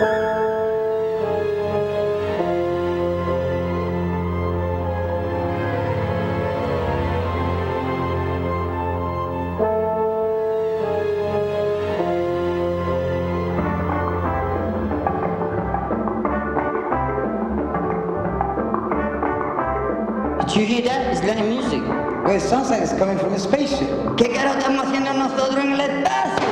Did you hear that? It's like music. Well, it sounds like it's coming from a spaceship. ¿Qué carajo estamos haciendo nosotros en el espacio?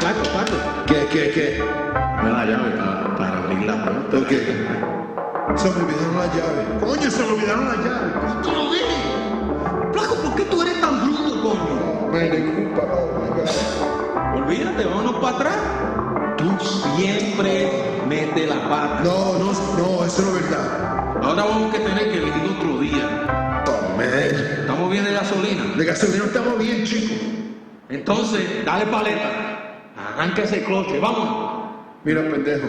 Paco. ¿Qué? Dame la llave para abrir la puerta. ¿Por qué? Se me olvidaron las llaves. Coño, se me olvidaron las llaves. ¿Tú lo ves? Flaco, ¿por qué tú eres tan bruto, coño? Me disculpa, oh my God. Olvídate, vámonos para atrás. Tú siempre metes la pata. No, eso no es verdad. Ahora vamos a tener que elegir otro día. Oh, man. ¿Estamos bien de gasolina? De gasolina estamos bien, chico. Entonces, dale paleta. Arranca ese coche, vámonos. Mira, pendejo.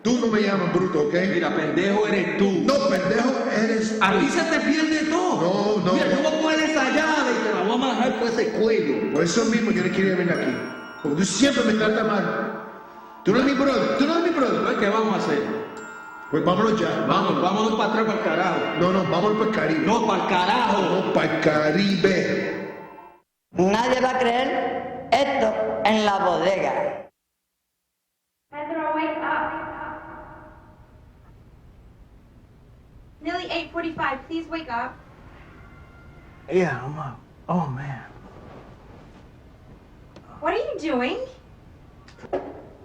Tú no me llamas bruto, ¿ok? Mira, pendejo eres tú. No, pendejo eres. Aquí se te pierde todo. No. Mira, yo voy a poner esa llave y te la voy a manejar por ese cuello. Por eso mismo yo no quería venir aquí. Porque tú siempre me tratas mal. Tú no eres mi brother. Pues, ¿qué vamos a hacer? Pues vámonos ya. Vámonos para atrás, para el carajo. No, vámonos para el Caribe. No, para el carajo. No, para el Caribe. Nadie va a creer esto en la bodega. Pedro, wake up. Nearly 8:45. Please wake up. Yeah, I'm up. Oh, man. What are you doing?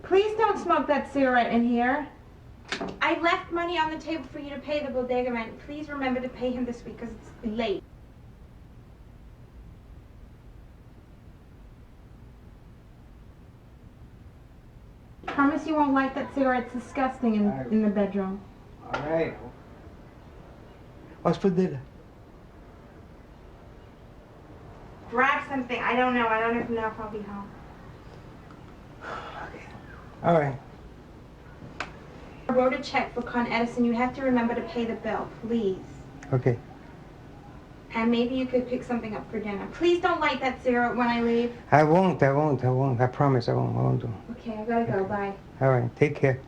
Please don't smoke that cigarette in here. I left money on the table for you to pay the bodega rent. Please remember to pay him this week because it's late. Promise you won't light that cigarette. It's disgusting in the bedroom. All right. What's for dinner? Grab something. I don't know. I don't even know if I'll be home. Okay. All right. I wrote a check for Con Edison. You have to remember to pay the bill, please. Okay. And maybe you could pick something up for dinner. Please don't light that cigarette when I leave. I won't. I promise I won't do. Okay, I gotta go. Bye. All right. Take care.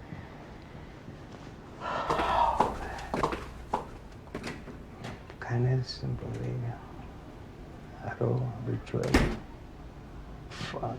Canes en bodega. Arroz, bichuelo. Fuck.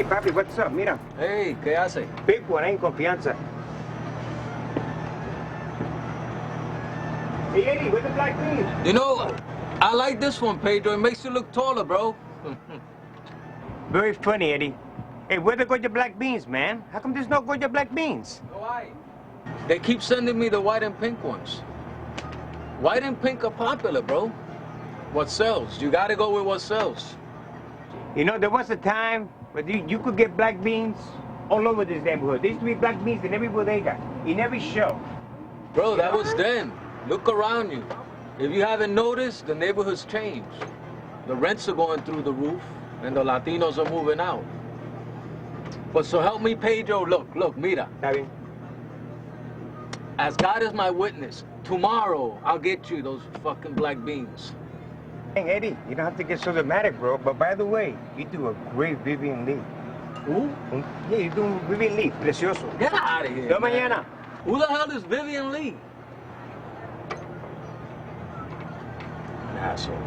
Hey, papi, what's up? Mira. Hey, ¿qué hace? Big one, en confianza. Hey, Eddie, where's the black beans? You know, I like this one, Pedro. It makes you look taller, bro. Very funny, Eddie. Hey, where the Goya black beans, man? How come there's no Goya black beans? Why? They keep sending me the white and pink ones. White and pink are popular, bro. What sells? You gotta go with what sells. You know, there was a time where you could get black beans all over this neighborhood. There used to be black beans in every bodega, in every show. Bro, that was then. Look around you. If you haven't noticed, the neighborhood's changed. The rents are going through the roof, and the Latinos are moving out. But so help me, Pedro, look, mira. Está bien. As God is my witness, tomorrow I'll get you those fucking black beans. Hey, Eddie, you don't have to get so dramatic, bro. But by the way, you do a great Vivian Lee. Who? Yeah, you do Vivian Lee. Precioso. Get out of here. Hasta mañana. Who the hell is Vivian Lee? An asshole.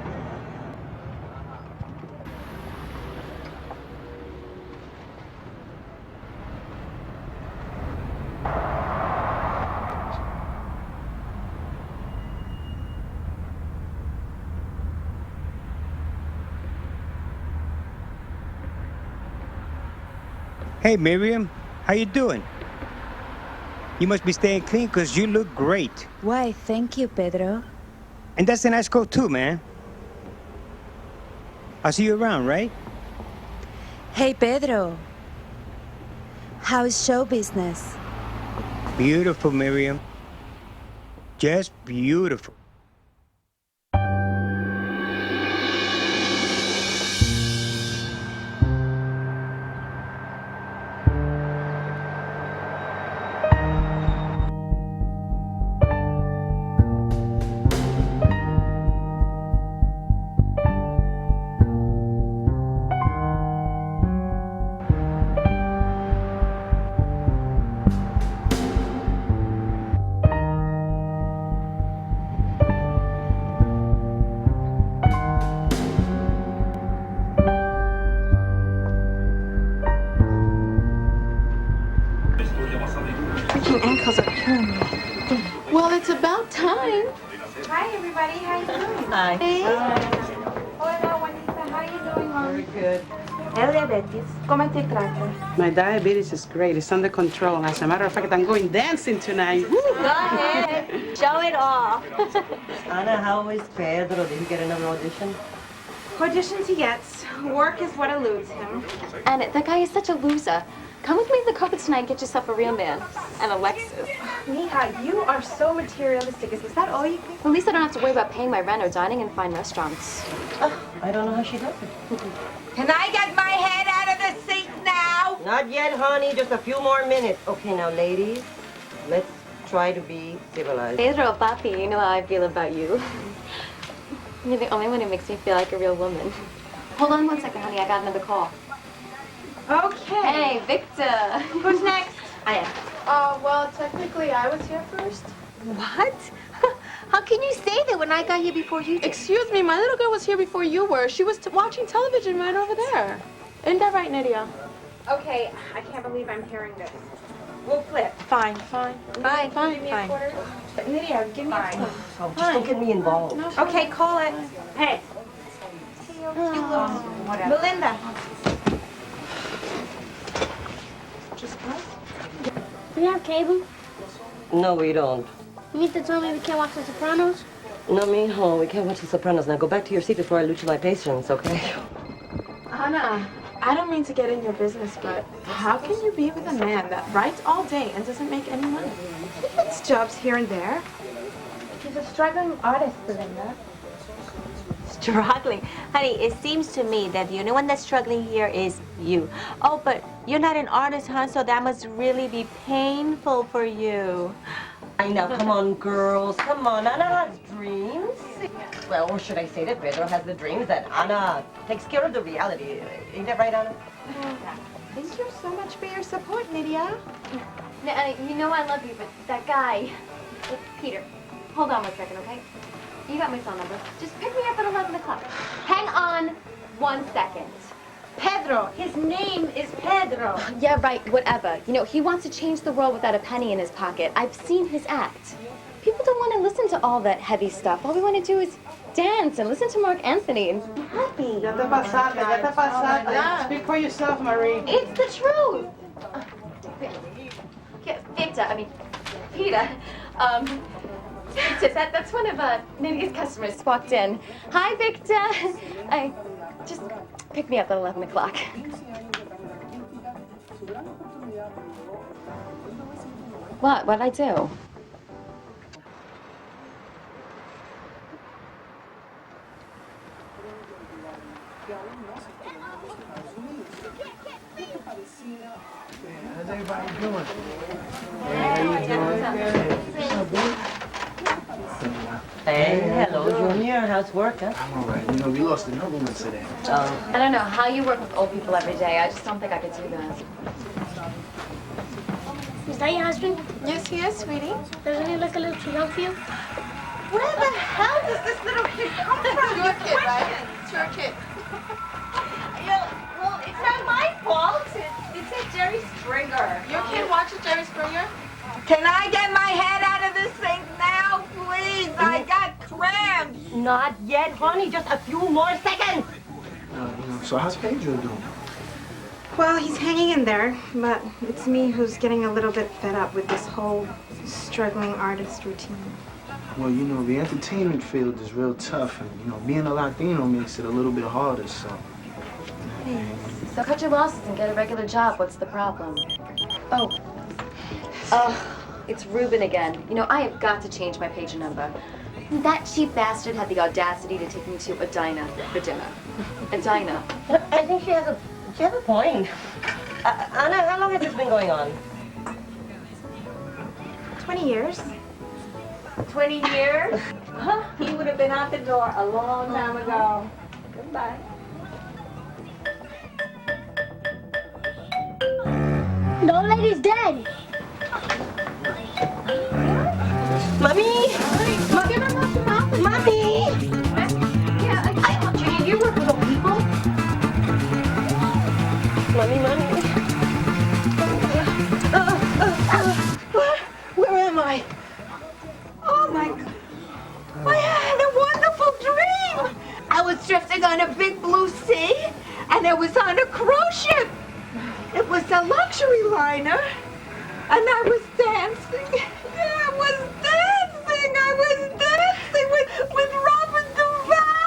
Hey, Miriam, how you doing? You must be staying clean because you look great. Why, thank you, Pedro. And that's a nice coat too, man. I'll see you around, right? Hey, Pedro. How's show business? Beautiful, Miriam. Just beautiful. Freaking ankles are killing me. Well, it's about time. Hi, everybody. How you doing? Hi. Hola, Juanita. How you doing, Mom? Very good. El diabetes. ¿Cómo te trata? My diabetes is great. It's under control. As a matter of fact, I'm going dancing tonight. Woo! Go ahead. Show it off. Anna, how is Pedro? Did he get another audition? Auditions he gets. Work is what eludes him. And that guy is such a loser. Come with me to the carpet tonight and get yourself a real man. And a Lexus. Mija, you are so materialistic. Is that all you think? Well, at least I don't have to worry about paying my rent or dining in fine restaurants. I don't know how she does it. Can I get my head out of the seat now? Not yet, honey. Just a few more minutes. Okay, now, ladies, let's try to be civilized. Pedro, papi, you know how I feel about you. You're the only one who makes me feel like a real woman. Hold on one second, honey. I got another call. Okay. Hey, Victor. Who's next? I am. Well, technically, I was here first. What? How can you say that when I got here before you did? Excuse me, my little girl was here before you were. She was watching television right over there. Isn't that right, Nydia? Okay, I can't believe I'm hearing this. We'll flip. Fine. Fine. Give me a quarter. Nydia, give me a quarter. Oh, just don't get me involved. No, Okay, call it. Hey. Belinda. Do you have cable? No, we don't. You mean to tell me we can't watch The Sopranos? No, mijo, we can't watch The Sopranos. Now go back to your seat before I lose my patience, okay? Anna, I don't mean to get in your business, but how can you be with a man that writes all day and doesn't make any money? He gets jobs here and there. He's a struggling artist, Belinda. Struggling. Honey, it seems to me that the only one that's struggling here is you. Oh, but you're not an artist, huh? So that must really be painful for you. I know, come on, girls. Come on, Anna has dreams. Well, or should I say that Pedro has the dreams that Anna takes care of the reality. Ain't that right, Anna? Thank you so much for your support, Nydia. You know I love you, but that guy, Peter, hold on 1 second, okay? You got my phone number. Just pick me up at 11 o'clock. Hang on 1 second. Pedro. His name is Pedro. Yeah, right, whatever. You know, he wants to change the world without a penny in his pocket. I've seen his act. People don't want to listen to all that heavy stuff. All we want to do is dance and listen to Mark Anthony and be happy. Ya te pasaste. Speak for yourself, Marie. It's the truth. Peter, that's one of Nydia's customers walked in. Hi, Victor. Just pick me up at 11 o'clock. What'd I do? How's everybody doing? Hey, hello, Junior. How's work, huh? I'm all right. You know, we lost another one today. I don't know how you work with old people every day. I just don't think I could do that. Is that your husband? Yes, he is, sweetie. Doesn't he look a little too young for you? Where the hell does this little kid come from? It's your kid, right? It's your kid. Well, it's not my fault. It's a Jerry Springer. Your kid watches Jerry Springer? Can I get my head out of this thing now, please? I got cramps. Not yet, honey. Just a few more seconds. So how's Pedro doing? Well, he's hanging in there, but it's me who's getting a little bit fed up with this whole struggling artist routine. Well, you know, the entertainment field is real tough, and, you know, being a Latino makes it a little bit harder, so. So cut your losses and get a regular job. What's the problem? Oh, it's Ruben again. You know, I have got to change my pager number. That cheap bastard had the audacity to take me to a diner for dinner. A diner. I think she has a point. Anna, how long has this been going on? 20 years. 20 years? He would have been out the door a long time ago. Goodbye. The old lady's dead. Mommy! Mommy! Junior, you work with old people? Mommy. Where am I? Oh my God. I had a wonderful dream. I was drifting on a big blue sea, and I was on a cruise ship. It was a luxury liner, and I was dancing. Yeah, I was dancing. I was dancing with Robin Duvall.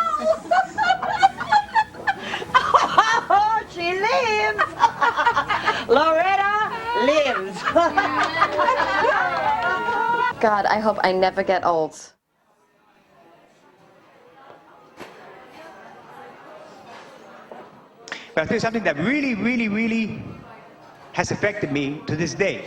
Oh, she lives! Loretta lives! God, I hope I never get old. But I'll tell you something that really has affected me to this day,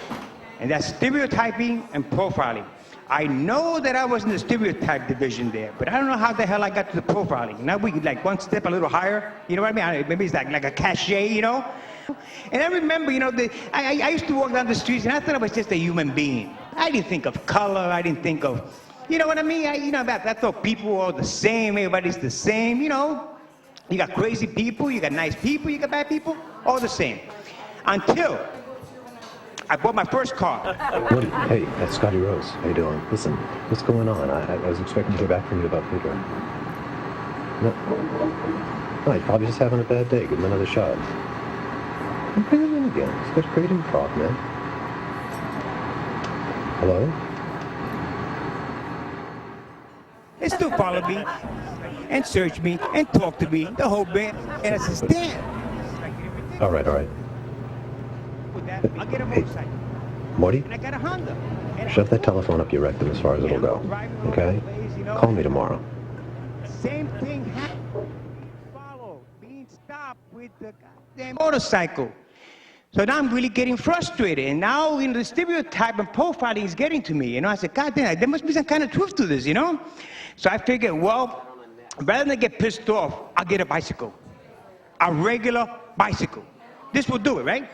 and that's stereotyping and profiling. I know that I was in the stereotype division there, but I don't know how the hell I got to the profiling. Now we like one step a little higher, you know what I mean? Maybe it's like a cachet, you know? And I remember, you know, I used to walk down the streets and I thought I was just a human being. I didn't think of color, I didn't think of, you know what I mean? I thought people were all the same, everybody's the same, you know? You got crazy people, you got nice people, you got bad people, all the same. Until I bought my first car. Hey, that's Scotty Rose. How you doing? Listen, what's going on? I was expecting to hear back from you about Pedro. No, he's probably just having a bad day. Give him another shot. And bring him in again. He's got great improv, man. Hello? They still follow me and search me and talk to me, the whole bit. And I said, damn. All right. I'll get a motorcycle. Morty? And I got a Honda. Shut that telephone up, you rectum, as far as it'll go. Okay? Call me tomorrow. Same thing happened. Being stopped with the goddamn motorcycle. So now I'm really getting frustrated. And now, you know, the stereotype and profiling is getting to me. You know, I said, God damn, there must be some kind of truth to this, you know? So I figured, well, rather than get pissed off, I'll get a bicycle. A regular bicycle. This will do it, right?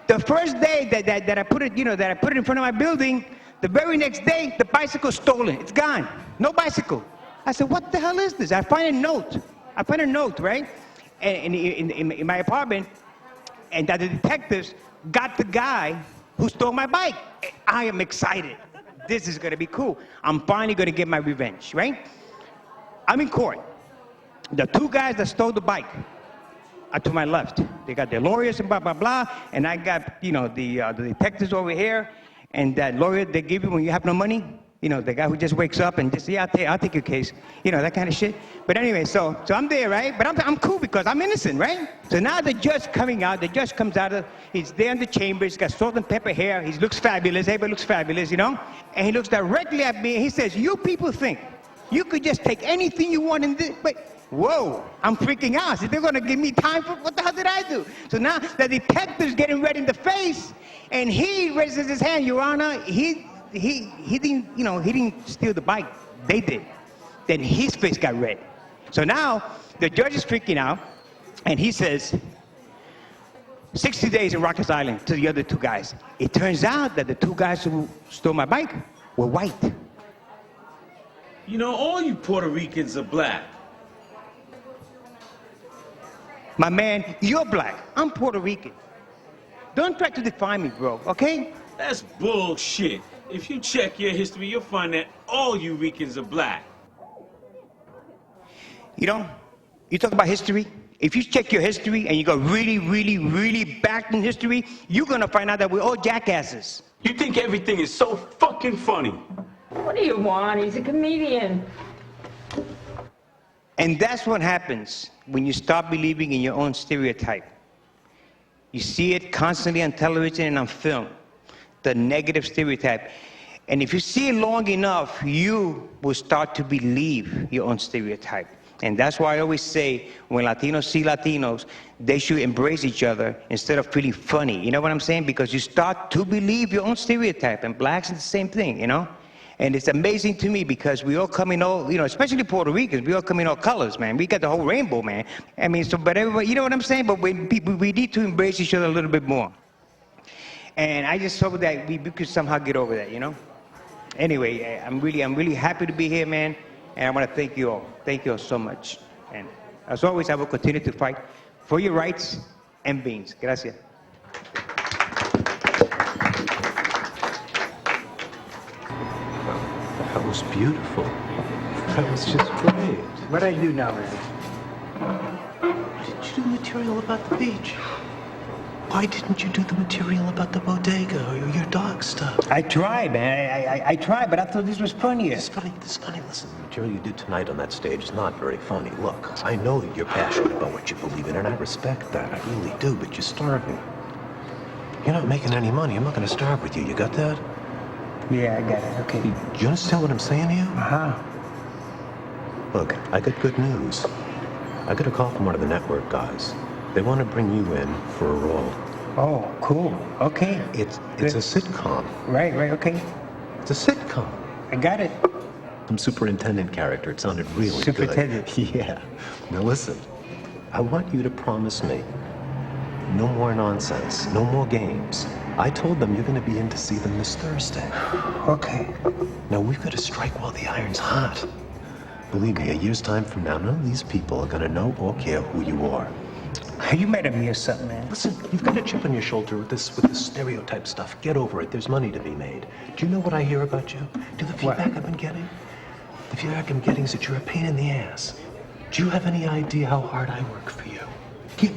The first day that I put it, you know, that I put it in front of my building, the very next day, the bicycle's stolen. It's gone. No bicycle. I said, what the hell is this? I find a note, right? in my apartment, and that the detectives got the guy who stole my bike. I am excited. This is gonna be cool. I'm finally gonna get my revenge, right? I'm in court. The two guys that stole the bike are to my left. They got their lawyers and blah, blah, blah, and I got, the detectives over here, and that lawyer they give you when you have no money, the guy who just wakes up and just, yeah, I'll take your case, that kind of shit. But anyway, so I'm there, right? But I'm cool because I'm innocent, right? So now the judge coming out, the judge comes out, he's there in the chamber, he's got salt and pepper hair, he looks fabulous, everybody looks fabulous, and he looks directly at me and he says, you people think you could just take anything you want in this, but whoa, I'm freaking out. So they're gonna give me time for, what the hell did I do? So now the detective's getting red in the face and he raises his hand, Your Honor, he didn't, he didn't steal the bike, they did. Then his face got red. So now the judge is freaking out and he says, 60 days in Rikers Island to the other two guys. It turns out that the two guys who stole my bike were white. All you Puerto Ricans are black. My man, you're black. I'm Puerto Rican. Don't try to define me, bro, okay? That's bullshit. If you check your history, you'll find that all you Ricans are black. You talk about history. If you check your history and you go really, really, really back in history, you're gonna find out that we're all jackasses. You think everything is so fucking funny. What do you want? He's a comedian. And that's what happens when you start believing in your own stereotype. You see it constantly on television and on film, the negative stereotype. And if you see it long enough, you will start to believe your own stereotype. And that's why I always say, when Latinos see Latinos, they should embrace each other instead of feeling funny. You know what I'm saying? Because you start to believe your own stereotype, and blacks are the same thing, And it's amazing to me because we all come in all, especially Puerto Ricans, we all come in all colors, man. We got the whole rainbow, man. I mean, but everybody, you know what I'm saying? But we need to embrace each other a little bit more. And I just hope that we could somehow get over that, Anyway, I'm really happy to be here, man. And I want to thank you all. Thank you all so much. And as always, I will continue to fight for your rights and beings. Gracias. That was beautiful. That was just great. What do I do now, man? Why didn't you do material about the beach? Why didn't you do the material about the bodega or your dog stuff? I tried, man. I tried, but I thought this was funnier. It's funny. Listen, the material you did tonight on that stage is not very funny. Look, I know that you're passionate about what you believe in, and I respect that. I really do, but you're starving. You're not making any money. I'm not going to starve with you. You got that? Yeah, I got it. Okay. Do you understand what I'm saying to you? Uh-huh. Look, I got good news. I got a call from one of the network guys. They want to bring you in for a role. Oh, cool. Okay. It's a sitcom. Right, okay. It's a sitcom. I got it. Some superintendent character. It sounded really Superintendent. good. Yeah. Now listen, I want you to promise me no more nonsense, no more games. I told them you're going to be in to see them this Thursday. Okay. Now we've got to strike while the iron's hot. Believe me, a year's time from now, none of these people are going to know or care who you are. You mad at me or something, man? Listen, you've got a chip on your shoulder with this stereotype stuff. Get over it. There's money to be made. Do you know what I hear about you? Do you know the feedback I've been getting? The feedback I'm getting is that you're a pain in the ass. Do you have any idea how hard I work for you?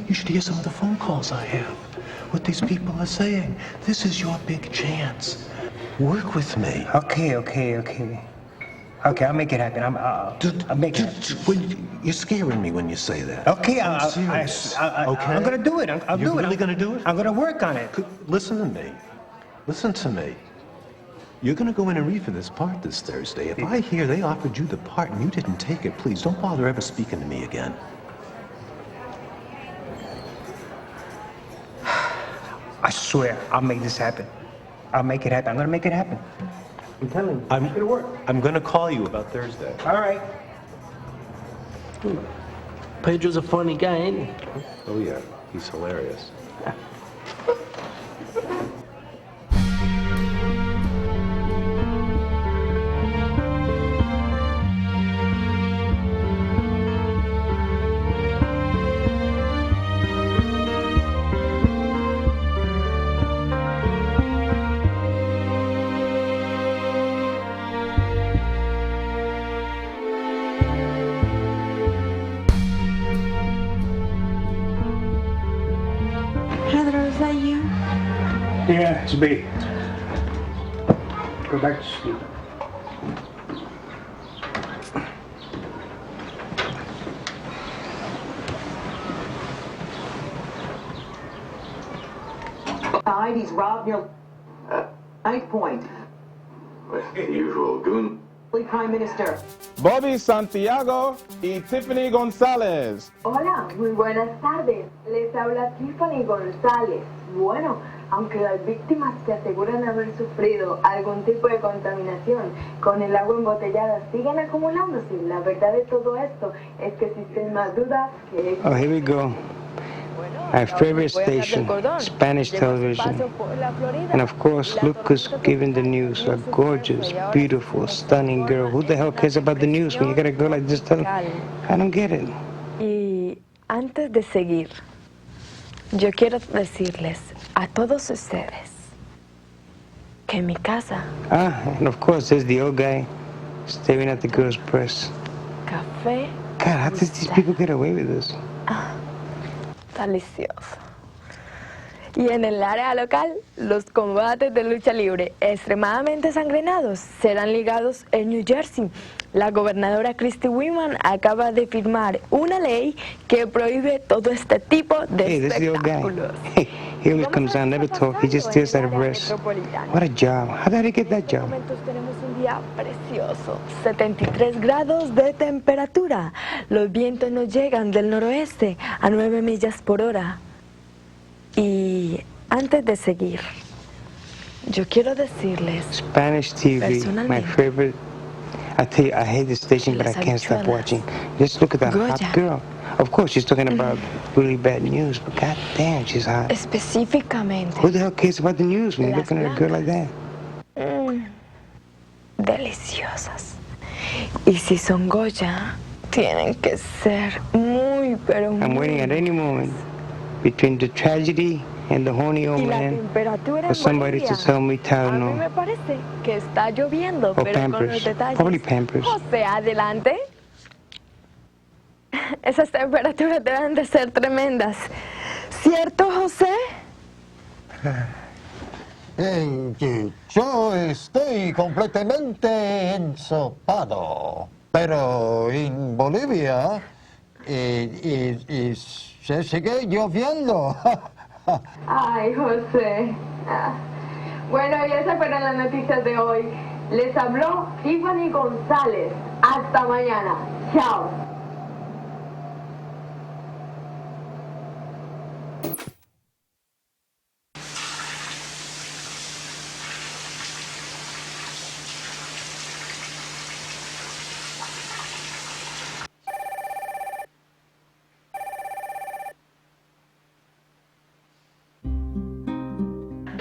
You should hear some of the phone calls I have. What these people are saying. This is your big chance. Work with me. Okay. Okay, I'll make it happen. I'll make it happen. You're scaring me when you say that. Okay, I'm serious. Okay? I'm gonna do it. I'll do it. You're really gonna do it? I'm gonna work on it. Listen to me. Listen to me. You're gonna go in and read for this part this Thursday. If I hear they offered you the part and you didn't take it, please don't bother ever speaking to me again. I swear, I'll make this happen. I'll make it happen. I'm gonna make it happen. I'm telling you. It's gonna work. I'm gonna call you about Thursday. All right. Pedro's a funny guy, ain't he? Oh yeah, he's hilarious. Yeah, it's me. Go back to sleep. He's robbed near Knife Point. Usual goon. Prime Minister. Bobby Santiago y Tiffany González. Hola, muy buenas tardes. Les habla Tiffany González. Bueno, aunque las víctimas que aseguran haber sufrido algún tipo de contaminación con el agua embotellada siguen acumulándose, la verdad de todo esto es que existen más dudas que... Oh, here we go. My favorite station, Spanish television. And of course, Lucas giving the news. A gorgeous, beautiful, stunning girl. Who the hell cares about the news when you got a girl like this telling? I don't get it. Y antes de seguir, yo quiero decirles a todos ustedes que en mi casa... And of course, there's the old guy staring at the girl's breast. Café. God, how does these people get away with this? Delicioso. Y en el área local, los combates de lucha libre extremadamente sangrinados serán ligados en New Jersey. La gobernadora Christy Wiman acaba de firmar una ley que prohíbe todo este tipo de espectáculos. Hey, he always comes down, never talk, he just stares at her breast. What a job. How did he get that job? Tenemos un día precioso, 73 grados de temperatura. Los vientos nos llegan del noroeste a 9 millas por hora. Y antes de seguir, yo quiero decirles, Spanish TV, my favorite. I tell you, I hate this station, but I can't stop watching. Just look at that hot girl. Of course, she's talking about really bad news, but god damn, she's hot. Específicamente. Who the hell cares about the news when you're looking at a girl like that? Deliciosas. Y si son Goya, tienen que ser muy, pero muy... I'm waiting at any moment between the tragedy and the horny old man for somebody to tell me A mí Tylenol me parece que está lloviendo, or pero con los Pampers. detalles. Probably Pampers. José, adelante. Esas temperaturas deben de ser tremendas. ¿Cierto, José? Yo estoy completamente ensopado, pero en Bolivia se sigue lloviendo. Ay, José. Bueno, y esas fueron las noticias de hoy. Les habló Tiffany González. Hasta mañana. Chao.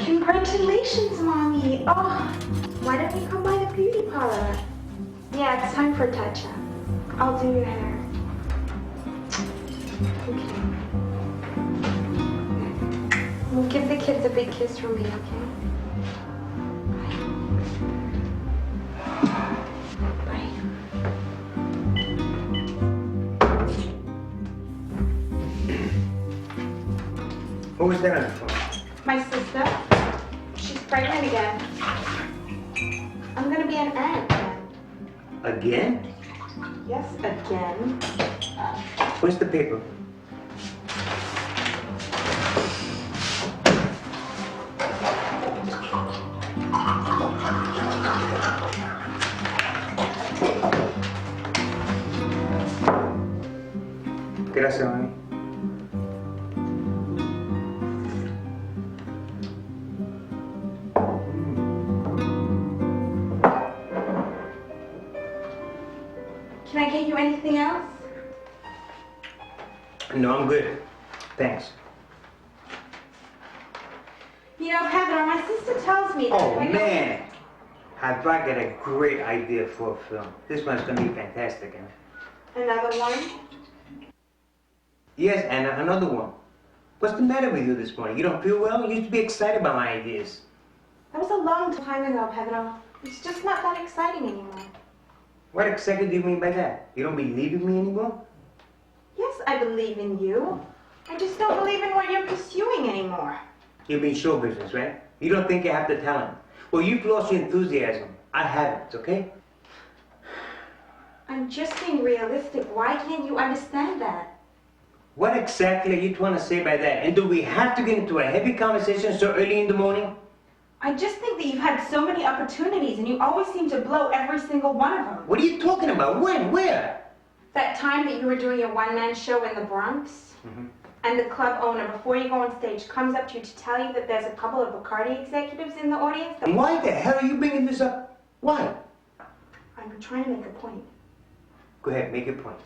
Congratulations, Mommy. Oh, why don't you come by the beauty parlor? Yeah, it's time for touch-up. I'll do your hair. Okay. Well, give the kids a big kiss from me, okay? Who was that on the phone? My sister. She's pregnant again. I'm gonna be an aunt again. Again? Yes, again. Where's the paper? Gracias, mami. Can I get you anything else? No, I'm good. Thanks. You know, Pedro, my sister tells me that Oh, when man. I've got a great idea for a film. This one's gonna be fantastic, eh? Another one? Yes, and another one. What's the matter with you this morning? You don't feel well? You used to be excited about my ideas. That was a long time ago, Pedro. It's just not that exciting anymore. What exactly do you mean by that? You don't believe in me anymore? Yes, I believe in you. I just don't believe in what you're pursuing anymore. You mean show business, right? You don't think you have the talent. Well, you've lost your enthusiasm. I haven't, okay? I'm just being realistic. Why can't you understand that? What exactly are you trying to say by that? And do we have to get into a heavy conversation so early in the morning? I just think that you've had so many opportunities and you always seem to blow every single one of them. What are you talking about? When? Where? That time that you were doing your one-man show in the Bronx, and the club owner, before you go on stage, comes up to you to tell you that there's a couple of Bacardi executives in the audience. And why the hell are you bringing this up? Why? I'm trying to make a point. Go ahead, make your point.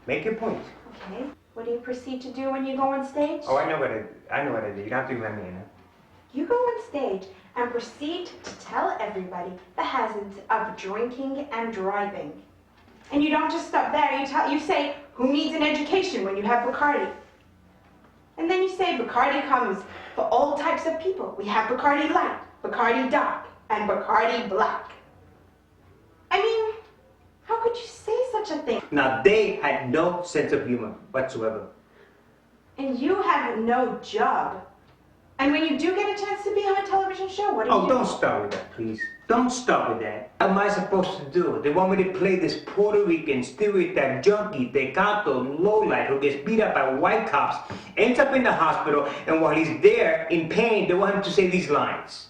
Make your point. Okay. What do you proceed to do when you go on stage? Oh, I know what I do. You don't have to remind me, You go on stage and proceed to tell everybody the hazards of drinking and driving. And you don't just stop there. You say, who needs an education when you have Bacardi? And then you say Bacardi comes for all types of people. We have Bacardi Light, Bacardi Dark, and Bacardi Black. I mean, how could you say such a thing? Now, they had no sense of humor whatsoever. And you have no job. And when you do get a chance to be on a television show, what do you do? Oh, don't start with that, please. Don't start with that. What am I supposed to do? They want me to play this Puerto Rican stereotype junkie, tecato, lowlight, who gets beat up by white cops, ends up in the hospital, and while he's there in pain, they want him to say these lines.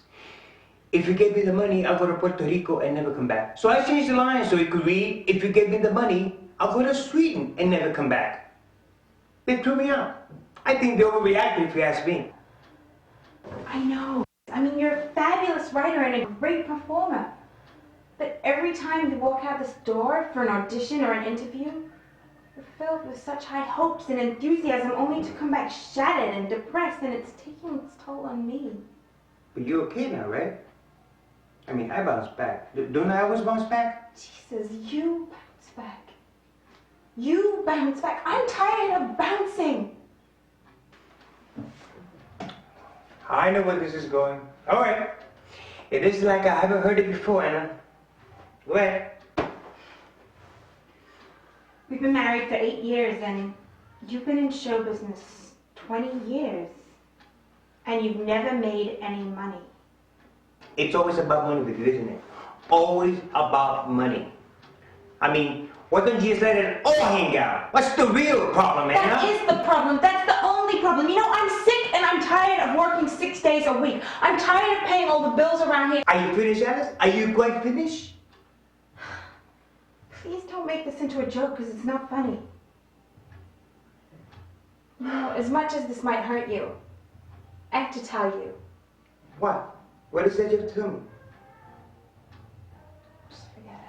If you gave me the money, I'll go to Puerto Rico and never come back. So I changed the line so he could read, if you gave me the money, I'll go to Sweden and never come back. They threw me out. I think they overreacted, if you ask me. I know. I mean, you're a fabulous writer and a great performer. But every time you walk out this door for an audition or an interview, you're filled with such high hopes and enthusiasm only to come back shattered and depressed, and it's taking its toll on me. But you're okay now, right? I mean, I bounce back. Don't I always bounce back? Jesus, you bounce back. You bounce back. I'm tired of bouncing. I know where this is going. All right. It is like I haven't heard it before, Anna. Go ahead. We've been married for 8 years, and you've been in show business 20 years, and you've never made any money. It's always about money with you, isn't it? Always about money. I mean, why don't you just let it all hang out? What's the real problem, Anna? That is the problem. That's the only problem. You know, I'm sick and I'm tired of working 6 days a week. I'm tired of paying all the bills around here. Are you finished, Alice? Are you quite finished? Please don't make this into a joke, because it's not funny. You know, as much as this might hurt you, I have to tell you. What? What is that you have to tell me? Just forget it.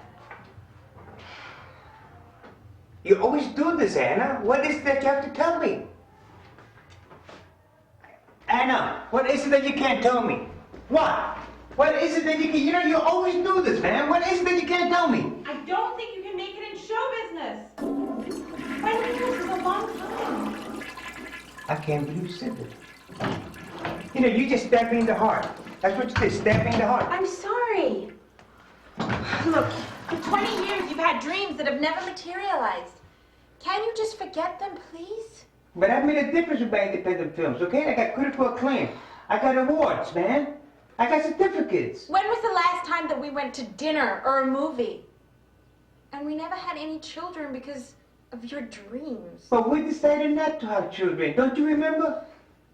You always do this, Anna. What is that you have to tell me? Anna, what is it that you can't tell me? What? What is it that you can... You know, you always do this, man. What is it that you can't tell me? I don't think you can make it in show business. I've been doing this a long time. I can't believe you said that. You know, you just stabbed me in the heart. That's what you did, stabbed me in the heart. I'm sorry. Look, for 20 years you've had dreams that have never materialized. Can you just forget them, please? But I've made a difference with my independent films, okay? I got critical acclaim. I got awards, man. I got certificates. When was the last time that we went to dinner or a movie? And we never had any children because of your dreams. But we decided not to have children. Don't you remember?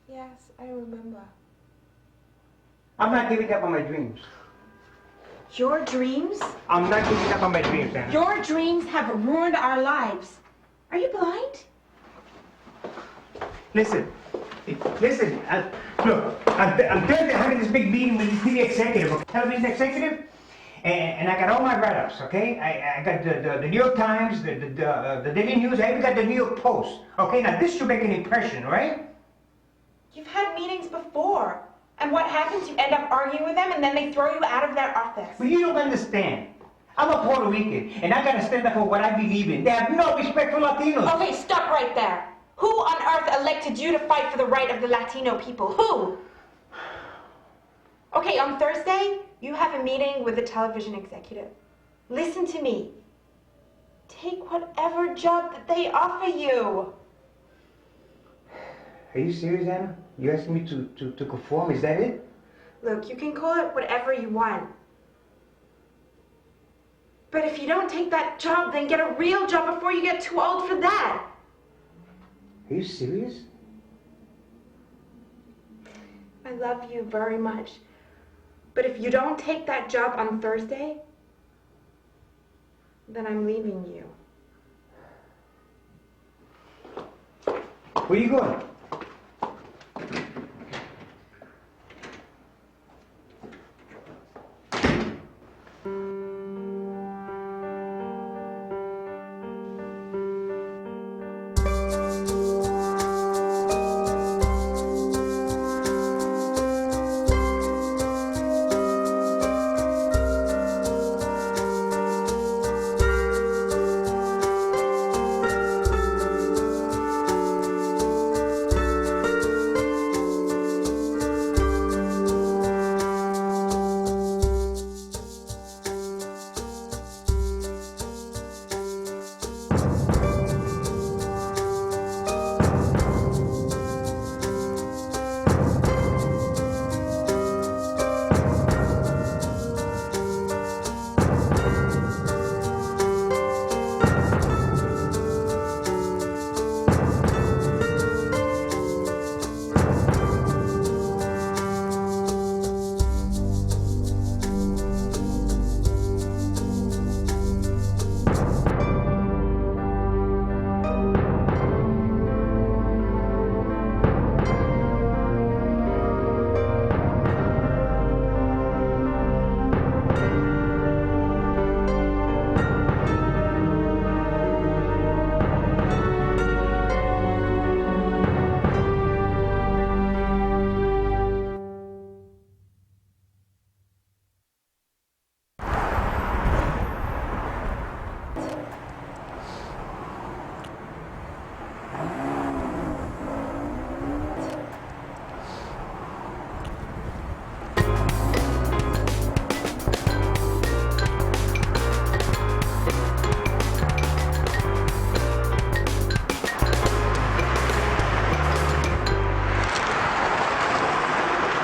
Yes, I remember. I'm not giving up on my dreams. Your dreams? I'm not giving up on my dreams, Anna. Your dreams have ruined our lives. Are you blind? Listen, look, I'm Thursday having this big meeting with the TV executive, television executive, and I got all my write-ups, okay? I got the New York Times, the Daily News, I even got the New York Post. Okay, now this should make an impression, right? You've had meetings before. And what happens? You end up arguing with them and then they throw you out of their office. But you don't understand. I'm a Puerto Rican, and I gotta stand up for what I believe in. They have no respect for Latinos. Okay, stop right there. Who on earth elected you to fight for the right of the Latino people? Who? Okay, on Thursday, you have a meeting with the television executive. Listen to me. Take whatever job that they offer you. Are you serious, Anna? You asking me to conform? Is that it? Look, you can call it whatever you want. But if you don't take that job, then get a real job before you get too old for that. Are you serious? I love you very much. But if you don't take that job on Thursday, then I'm leaving you. Where you going?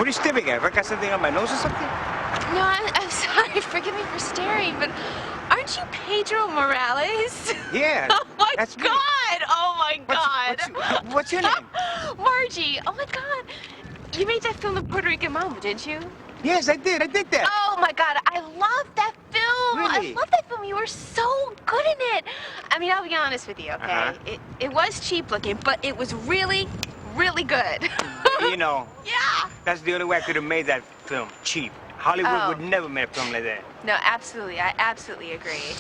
What are you staring at? Have I got something on my nose or something? No, I'm sorry. Forgive me for staring, but aren't you Pedro Morales? Yeah. Oh my that's me. God! Oh my God! What's your name? Margie. Oh my God! You made that film, The Puerto Rican Mama, didn't you? Yes, I did. I did that. Oh my God! I love that film. Really? I love that film. You were so good in it. I mean, I'll be honest with you, okay? It was cheap looking, but it was really, really good. You know. Yeah. That's the only way I could have made that film cheap. Hollywood would never make a film like that. No, absolutely. I absolutely agree.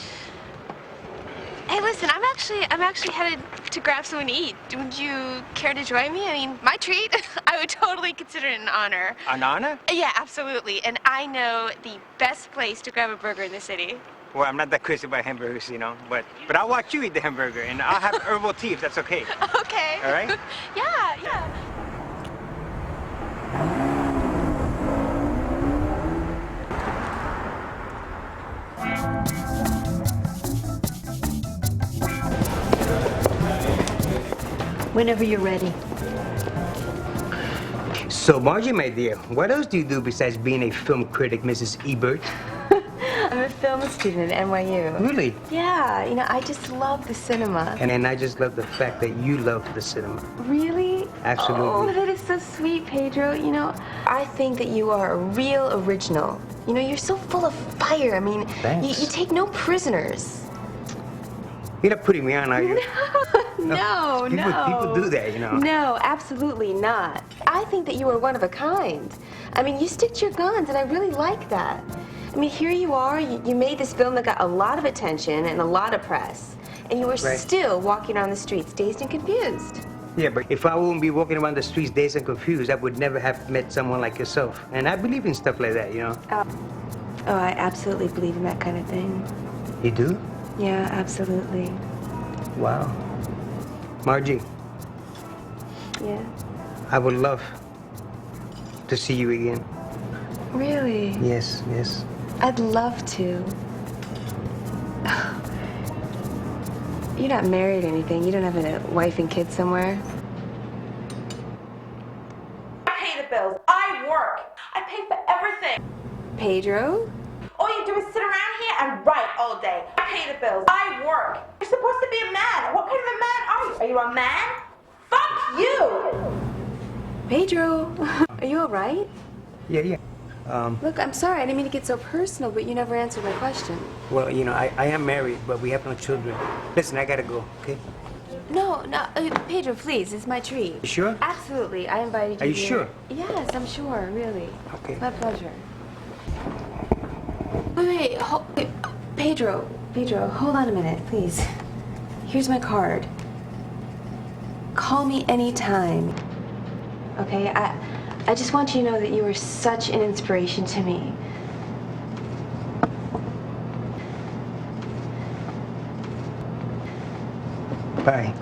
Hey, listen, I'm actually headed to grab something to eat. Would you care to join me? I mean, my treat. I would totally consider it an honor. An honor? Yeah, absolutely. And I know the best place to grab a burger in the city. Well, I'm not that crazy about hamburgers, you know, but I'll watch you eat the hamburger, and I'll have herbal tea if that's okay. Okay. All right? Yeah, yeah. Whenever you're ready. So, Margie, my dear, what else do you do besides being a film critic, Mrs. Ebert? I'm a film student at NYU. Really? Yeah, you know, I just love the cinema. And then I just love the fact that you love the cinema. Really? Absolutely. Oh, that is so sweet, Pedro. You know, I think that you are a real original. You know, you're so full of fire. I mean, you take no prisoners. You're not putting me on, are you? No, People do that, you know. No, absolutely not. I think that you are one of a kind. I mean, you stick to your guns, and I really like that. I mean, here you are, you made this film that got a lot of attention and a lot of press, and you were still walking around the streets dazed and confused. Yeah, but if I wouldn't be walking around the streets dazed and confused, I would never have met someone like yourself. And I believe in stuff like that, you know. Oh, I absolutely believe in that kind of thing. You do? Yeah, absolutely. Wow. Margie. Yeah. I would love to see you again. Really? Yes, yes. I'd love to. You're not married or anything. You don't have a wife and kids somewhere? I pay the bills. I work. I pay for Pedro. All you do is sit around here and write all day. I pay the bills. I work. You're supposed to be a man. What kind of a man are you? Are you a man? Fuck you! Pedro, are you all right? Yeah. Look, I'm sorry. I didn't mean to get so personal, but you never answered my question. Well, you know, I am married, but we have no children. Listen, I gotta go, okay? No, Pedro, please. It's my treat. You sure? Absolutely. I invited you Are you here. sure? Yes, I'm sure, really. Okay. My pleasure. Wait, Pedro, hold on a minute, please. Here's my card. Call me anytime. Okay? I just want you to know that you were such an inspiration to me. Bye.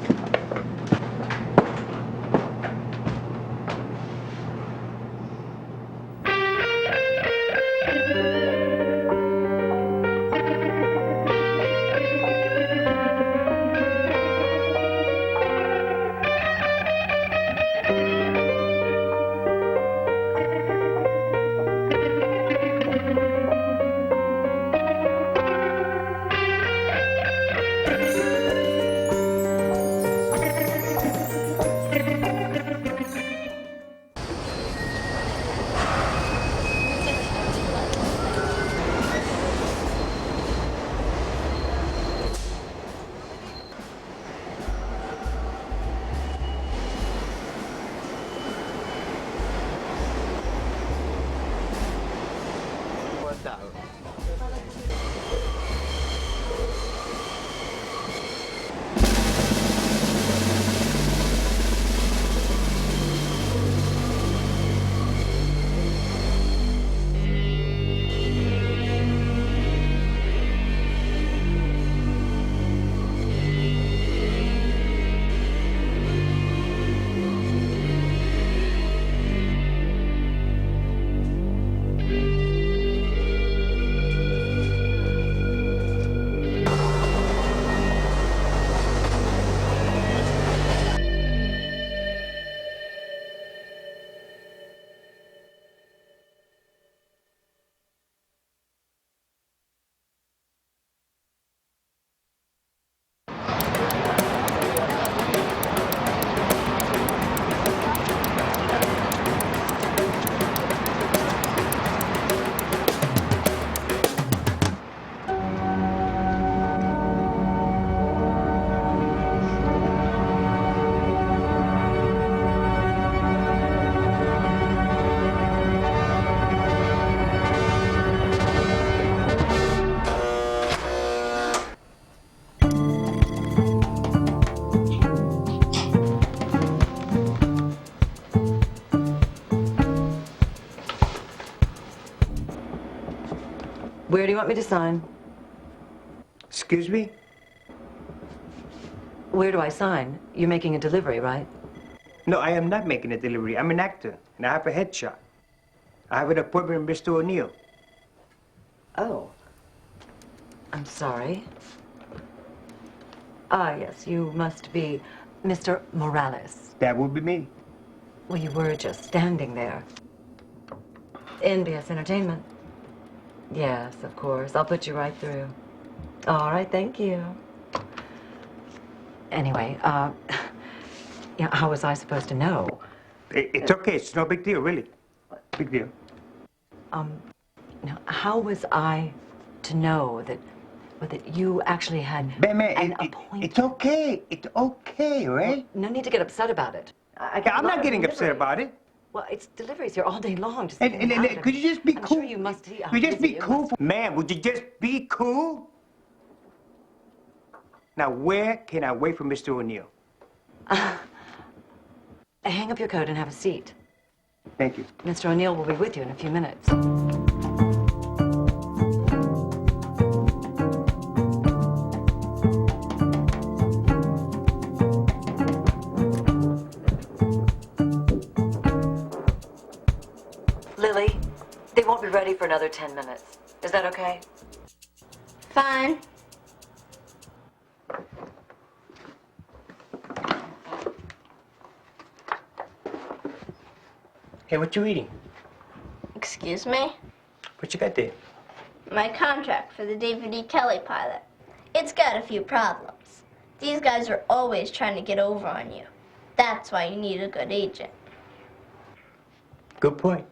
Where do you want me to sign? Excuse me? Where do I sign? You're making a delivery, right? No, I am not making a delivery. I'm an actor, and I have a headshot. I have an appointment with Mr. O'Neill. Oh. I'm sorry. Ah, yes, you must be Mr. Morales. That would be me. Well, you were just standing there. NBS Entertainment. Yes, of course. I'll put you right through. All right, thank you. Anyway, you know, how was I supposed to know? It's okay. It's no big deal, really. Big deal. Now, how was I to know that you actually had Man, an appointment? it's okay. It's okay, right? Well, no need to get upset about it. I'm not getting upset about it. Well, it's deliveries here all day long. Just And could you just be cool? I'm sure you must see. Could you just be cool? Man, would you just be cool? Now, where can I wait for Mr. O'Neill? Hang up your coat and have a seat. Thank you. Mr. O'Neill will be with you in a few minutes. Lily, they won't be ready for another 10 minutes. Is that okay? Fine. Hey, what you eating? Excuse me? What you got there? My contract for the David E. Kelly pilot. It's got a few problems. These guys are always trying to get over on you. That's why you need a good agent. Good point.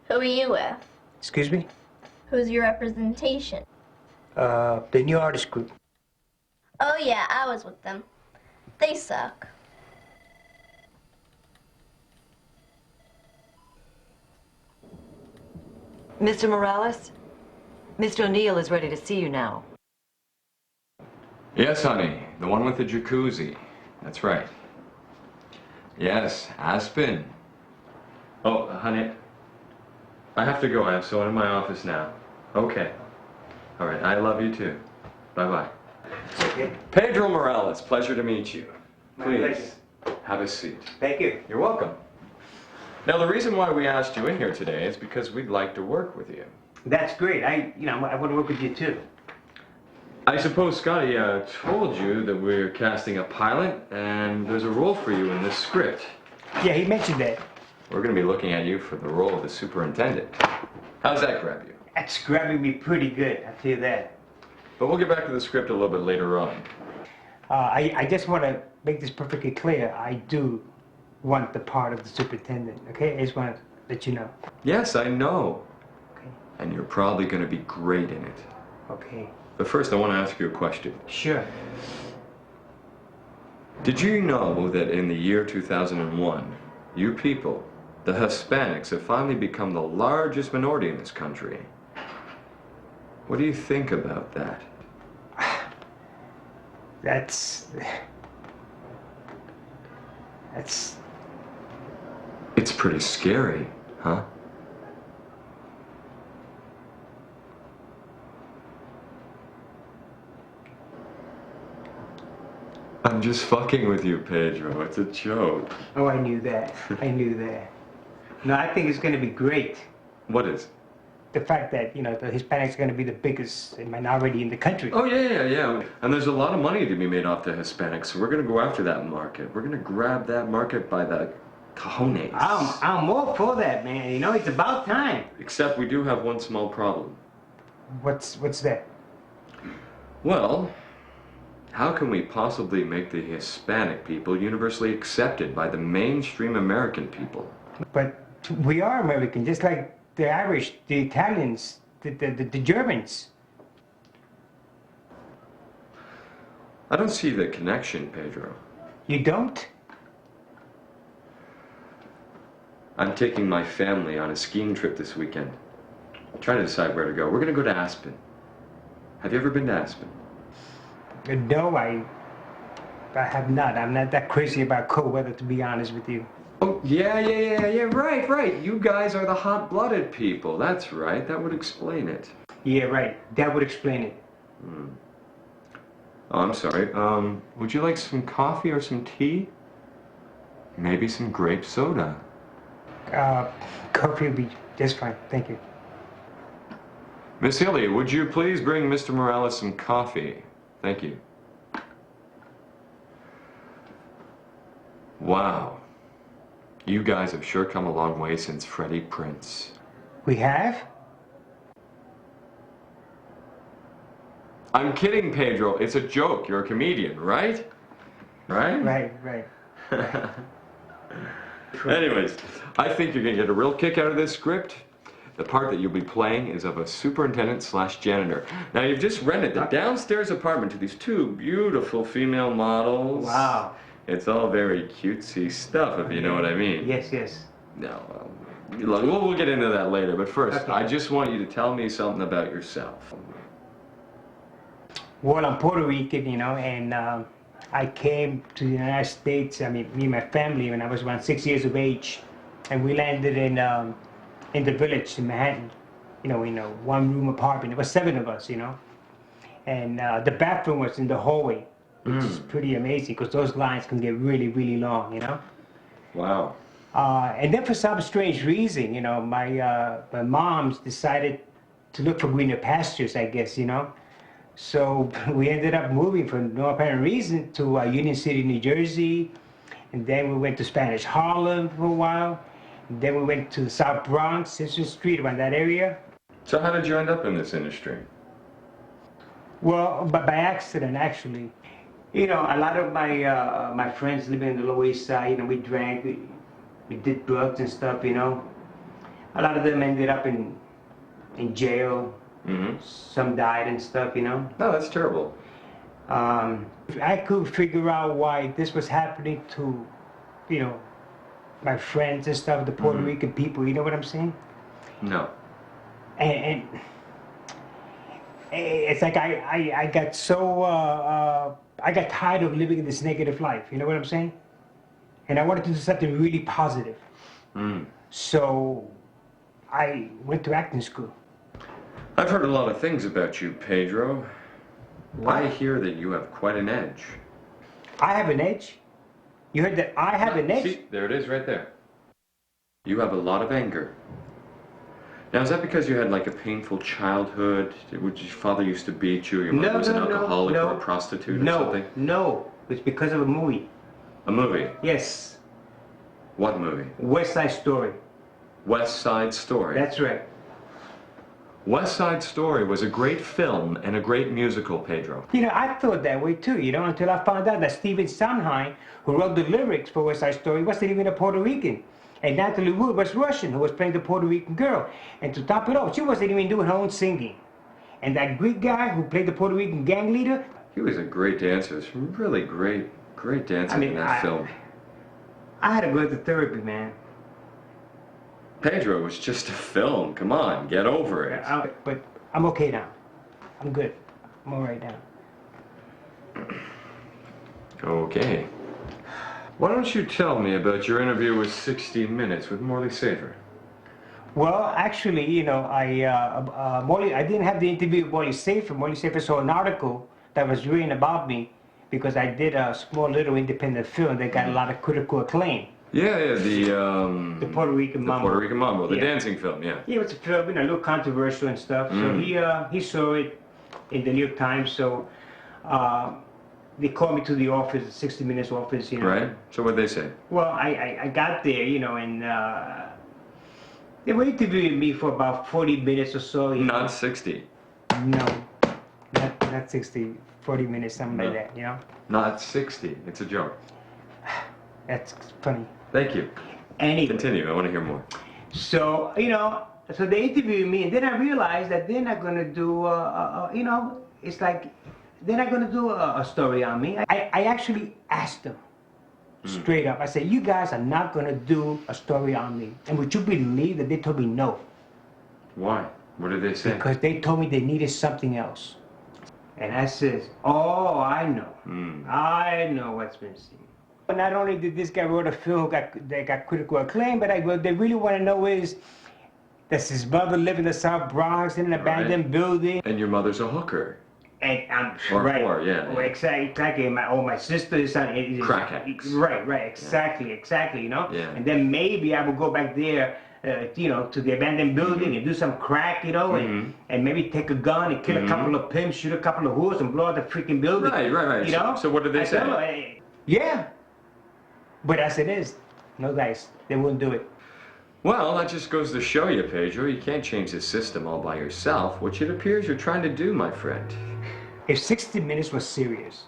Who are you with? Excuse me? Who's your representation? The New Artist Group. Oh yeah, I was with them. They suck. Mr. Morales, Mr. O'Neill is ready to see you now. Yes, honey. The one with the jacuzzi. That's right. Yes, Aspen. Oh, honey. I have to go. I have someone in my office now. Okay. All right. I love you too. Bye-bye. Okay. Pedro Morales, pleasure to meet you. My Please, have a seat. Thank you. You're welcome. Now, the reason why we asked you in here today is because we'd like to work with you. That's great. I want to work with you too. I suppose Scotty told you that we're casting a pilot, and there's a role for you in this script. Yeah, he mentioned that. We're going to be looking at you for the role of the superintendent. How's that grab you? That's grabbing me pretty good, I'll tell you that. But we'll get back to the script a little bit later on. I just want to make this perfectly clear. I do want the part of the superintendent, okay? I just want to let you know. Yes, I know. Okay. And you're probably going to be great in it. Okay. But first, I want to ask you a question. Sure. Did you know that in the year 2001, you people, the Hispanics, have finally become the largest minority in this country? What do you think about that? That's... It's pretty scary, huh? I'm just fucking with you, Pedro. It's a joke. Oh, I knew that. I knew that. No, I think it's going to be great. What is? The fact that, you know, the Hispanics are going to be the biggest minority in the country. Oh, yeah. And there's a lot of money to be made off the Hispanics, so we're going to go after that market. We're going to grab that market by the cojones. I'm all for that, man. You know, it's about time. Except we do have one small problem. What's that? Well, how can we possibly make the Hispanic people universally accepted by the mainstream American people? But we are American, just like the Irish, the Italians, the Germans. I don't see the connection, Pedro. You don't? I'm taking my family on a skiing trip this weekend. I'm trying to decide where to go. We're going to go to Aspen. Have you ever been to Aspen? No, I have not. I'm not that crazy about cold weather, to be honest with you. Oh, yeah, right. You guys are the hot-blooded people. That's right. That would explain it. Yeah, right. That would explain it. Oh, I'm sorry. Would you like some coffee or some tea? Maybe some grape soda. Coffee would be just fine. Thank you. Miss Hilly, would you please bring Mr. Morales some coffee? Thank you. Wow. You guys have sure come a long way since Freddie Prinze. We have? I'm kidding, Pedro. It's a joke. You're a comedian, right? Right? Right. Anyways, I think you're going to get a real kick out of this script. The part that you'll be playing is of a superintendent/janitor. Now, you've just rented the downstairs apartment to these two beautiful female models. Wow. It's all very cutesy stuff, if you know what I mean. Yes. No, we'll get into that later. But first, Okay. I just want you to tell me something about yourself. Well, I'm Puerto Rican, you know, and I came to the United States, I mean, me and my family, when I was around 6 years of age. And we landed in the village in Manhattan, you know, in a one-room apartment. There were 7 of us, you know. And the bathroom was in the hallway, which is pretty amazing, because those lines can get really, really long, you know. Wow. And then for some strange reason, you know, my moms decided to look for greener pastures, I guess, you know. So we ended up moving for no apparent reason to Union City, New Jersey. And then we went to Spanish Harlem for a while. And then we went to the South Bronx, Simpson Street, around that area. So how did you end up in this industry? Well, by accident, actually. You know, a lot of my friends living in the Lower East Side, you know, we drank, we did drugs and stuff, you know. A lot of them ended up in jail. Mm-hmm. Some died and stuff, you know. No, that's terrible. I could figure out why this was happening to, you know, my friends and stuff, the Puerto Rican people, you know what I'm saying? No. And it's like I got so, I got tired of living in this negative life, you know what I'm saying? And I wanted to do something really positive. So I went to acting school. I've heard a lot of things about you, Pedro. I hear that you have quite an edge. I have an edge? You heard that I have an edge? See, there it is right there. You have a lot of anger. Now, is that because you had like a painful childhood? Would your father used to beat you? Your mother was an alcoholic or a prostitute or something? No, it's because of a movie. A movie? Yes. What movie? West Side Story. West Side Story? That's right. West Side Story was a great film and a great musical, Pedro. You know, I thought that way too, you know, until I found out that Stephen Sondheim, who wrote the lyrics for West Side Story, wasn't even a Puerto Rican. And Natalie Wood was Russian, who was playing the Puerto Rican girl. And to top it off, she wasn't even doing her own singing. And that Greek guy who played the Puerto Rican gang leader... He was a great dancer. Some really great dancing in that film. I had to go to therapy, man. Pedro, it was just a film. Come on, get over it. But I'm okay now. I'm good. I'm all right now. Okay. Why don't you tell me about your interview with 60 Minutes with Morley Safer? Well, actually, you know, I didn't have the interview with Morley Safer. Morley Safer saw an article that was written about me because I did a small little independent film that got a lot of critical acclaim. Yeah, the Puerto Rican Mambo. The Puerto Rican Mambo, the dancing film, yeah. Yeah, it was a film, you know, a little controversial and stuff. So he saw it in the New York Times. So they called me to the office, the 60 Minutes office, you know. Right. So what'd they say? Well, I got there, you know, and they were interviewing me for about 40 minutes or so. Not 60. No, not 60, 40 minutes, something like that, you know. Not 60. It's a joke. That's funny. Thank you. Anyway. Continue. I want to hear more. So, you know, so they interviewed me, and then I realized that they're not going to do, you know, it's like, they're not going to do a story on me. I actually asked them straight up. I said, you guys are not going to do a story on me. And would you believe that they told me no? Why? What did they say? Because they told me they needed something else. And I says, oh, I know. I know what's been seen. But not only did this guy wrote a film that got critical acclaim, but what they really want to know is, does his mother live in the South Bronx in an abandoned building? And your mother's a hooker. And I'm Or right. whore, yeah. Oh, exactly. My sister is on crack addicts. Right. Exactly. You know. Yeah. And then maybe I would go back there, you know, to the abandoned building and do some crack, you know, and maybe take a gun and kill a couple of pimps, shoot a couple of whores, and blow up the freaking building. Right. You know. So what did they say? Yeah. But as it is, no dice. They wouldn't do it. Well, that just goes to show you, Pedro, you can't change the system all by yourself, which it appears you're trying to do, my friend. If 60 Minutes was serious,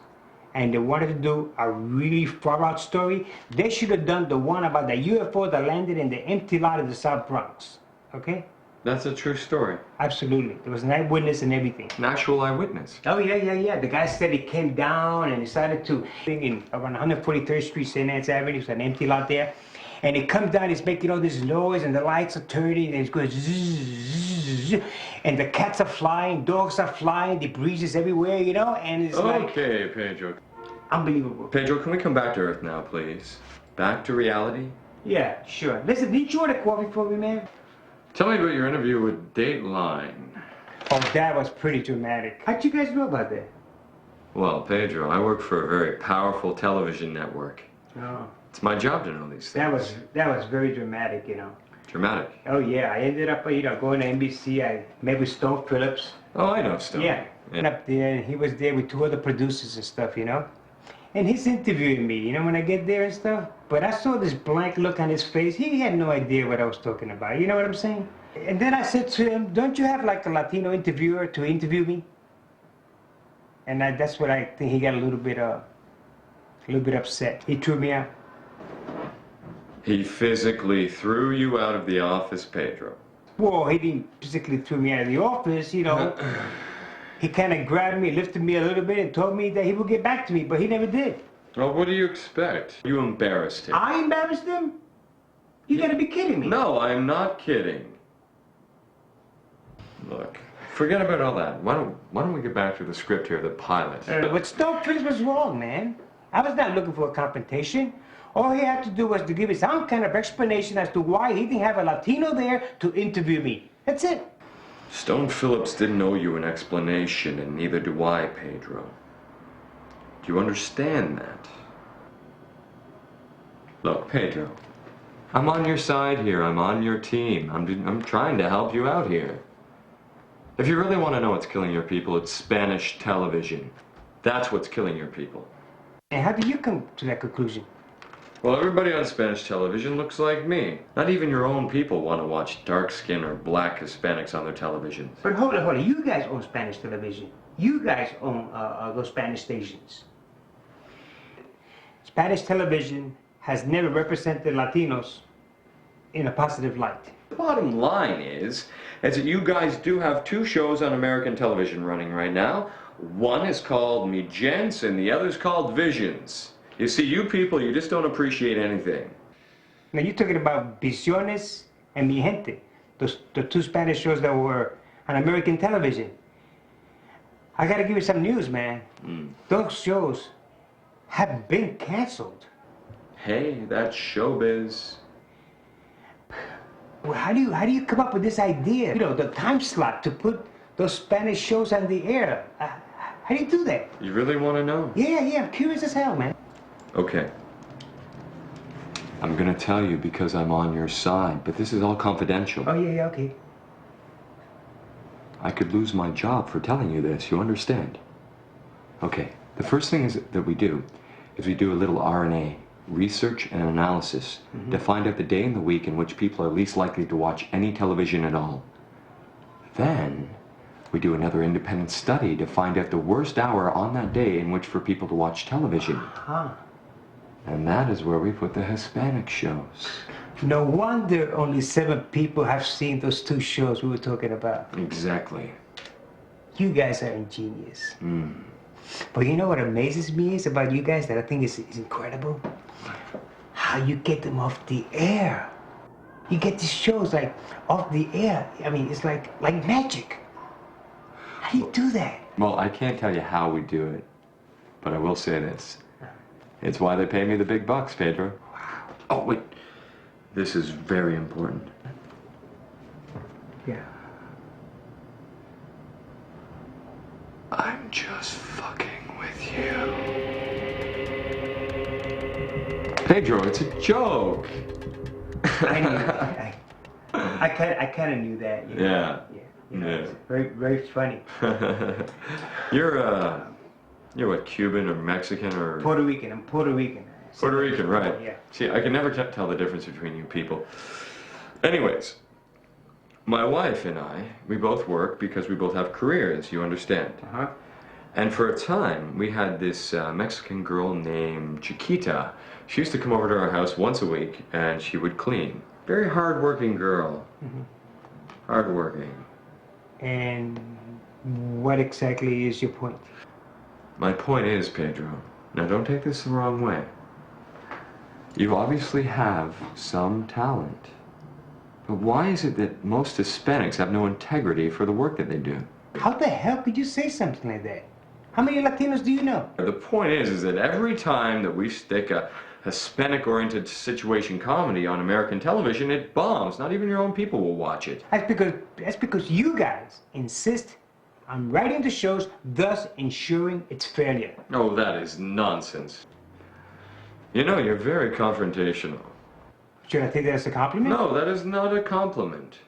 and they wanted to do a really far-out story, they should have done the one about the UFO that landed in the empty lot of the South Bronx, okay? That's a true story. Absolutely. There was an eyewitness and everything. An actual eyewitness? Oh, yeah. The guy said he came down and decided to, around 143rd Street, St. Anne's Avenue, it's an empty lot there. And he comes down, he's making all this noise, and the lights are turning, and it's going zzz, and the cats are flying, dogs are flying, the breezes everywhere, you know, and it's like... Okay, Pedro. Unbelievable. Pedro, can we come back to Earth now, please? Back to reality? Yeah, sure. Listen, didn't you order coffee for me, man? Tell me about your interview with Dateline. Oh, that was pretty dramatic. How'd you guys know about that? Well, Pedro, I work for a very powerful television network. Oh. It's my job to know these things. That was very dramatic, you know. Dramatic? Oh, yeah. I ended up, you know, going to NBC. I met with Stone Phillips. Oh, I know Stone. Yeah. Went up there, and he was there with 2 other producers and stuff, you know. And he's interviewing me, you know, when I get there and stuff. But I saw this blank look on his face. He had no idea what I was talking about. You know what I'm saying? And then I said to him, don't you have like a Latino interviewer to interview me? And that's what I think he got a little bit upset. He threw me out. He physically threw you out of the office, Pedro. Well, he didn't physically throw me out of the office, you know. He kind of grabbed me, lifted me a little bit, and told me that he would get back to me, but he never did. Well, what do you expect? You embarrassed him. I embarrassed him? You gotta be kidding me. No, I'm not kidding. Look, forget about all that. Why don't we get back to the script here, the pilot? But Stonefish was wrong, man. I was not looking for a confrontation. All he had to do was to give me some kind of explanation as to why he didn't have a Latino there to interview me. That's it. Stone Phillips didn't owe you an explanation, and neither do I, Pedro. Do you understand that? Look, Pedro, I'm on your side here. I'm on your team. I'm trying to help you out here. If you really want to know what's killing your people, it's Spanish television. That's what's killing your people. And how did you come to that conclusion? Well, everybody on Spanish television looks like me. Not even your own people want to watch dark-skinned or black Hispanics on their televisions. But hold on. You guys own Spanish television. You guys own those Spanish stations. Spanish television has never represented Latinos in a positive light. The bottom line is that you guys do have two shows on American television running right now. One is called Mi Gents and the other is called Visions. You see, you people, you just don't appreciate anything. Now you're talking about Visiones and Mi Gente, the two Spanish shows that were on American television. I gotta give you some news, man. Those shows have been canceled. Hey, that's showbiz. Well, how do you come up with this idea? You know, the time slot to put those Spanish shows on the air. How do you do that? You really want to know? Yeah, I'm curious as hell, man. Okay. I'm gonna tell you because I'm on your side, but this is all confidential. Oh, yeah, okay. I could lose my job for telling you this, you understand? Okay, the first thing that we do is we do a little RNA, research and analysis, to find out the day in the week in which people are least likely to watch any television at all. Then, we do another independent study to find out the worst hour on that day in which for people to watch television. And that is where we put the Hispanic shows. No wonder only 7 people have seen those two shows we were talking about. Exactly. You guys are ingenious. But you know what amazes me is about you guys that I think is incredible? How you get them off the air. You get these shows like off the air. I mean, it's like magic. How do you do that? Well, I can't tell you how we do it, but I will say this. It's why they pay me the big bucks, Pedro. Oh, wait. This is very important. Yeah. I'm just fucking with you. Pedro, it's a joke. I knew. I kind of knew that. You know? Yeah. You know, it's very, very funny. You're what, Cuban or Mexican or? Puerto Rican. I'm Puerto Rican. Puerto Rican, right. Yeah. See, I can never tell the difference between you people. Anyways, my wife and I, we both work because we both have careers, you understand. And for a time, we had this Mexican girl named Chiquita. She used to come over to our house once a week, and she would clean. Very hard-working girl. Hard-working. And what exactly is your point? My point is, Pedro, now don't take this the wrong way. You obviously have some talent. But why is it that most Hispanics have no integrity for the work that they do? How the hell could you say something like that? How many Latinos do you know? The point is that every time that we stick a Hispanic-oriented situation comedy on American television, it bombs. Not even your own people will watch it. That's because you guys insist on writing the shows, thus ensuring its failure. Oh, that is nonsense. You know, you're very confrontational. Should I take that as a compliment? No, that is not a compliment.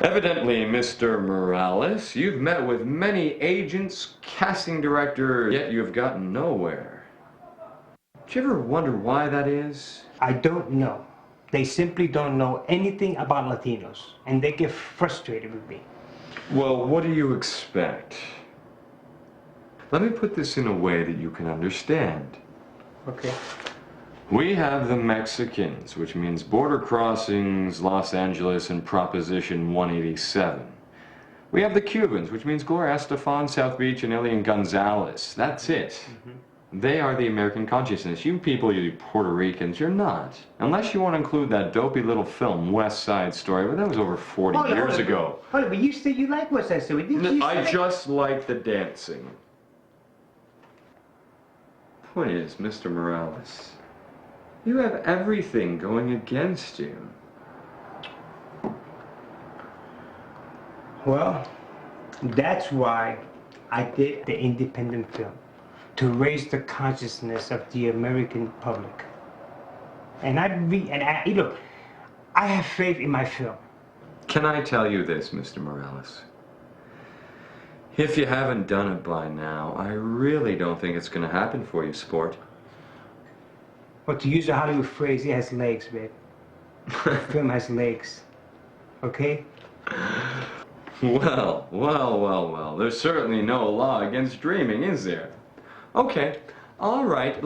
Evidently, Mr. Morales, you've met with many agents, casting directors, yet you've gotten nowhere. Do you ever wonder why that is? I don't know. They simply don't know anything about Latinos, and they get frustrated with me. Well, what do you expect? Let me put this in a way that you can understand. Okay. We have the Mexicans, which means border crossings, Los Angeles, and Proposition 187. We have the Cubans, which means Gloria Estefan, South Beach, and Elian Gonzalez. That's it. They are the American consciousness. You people, you Puerto Ricans, you're not. Unless you want to include that dopey little film, West Side Story, but that was over 40 years ago. Hold on, but you said you like West Side Story, didn't you? I just like the dancing. Point is, Mr. Morales, you have everything going against you. Well, that's why I did the independent film, to raise the consciousness of the American public. And look, I have faith in my film. Can I tell you this, Mr. Morales? If you haven't done it by now, I really don't think it's going to happen for you, sport. Well, to use a Hollywood phrase, it has legs, babe. The film has legs. Okay? Well. There's certainly no law against dreaming, is there? Okay, all right,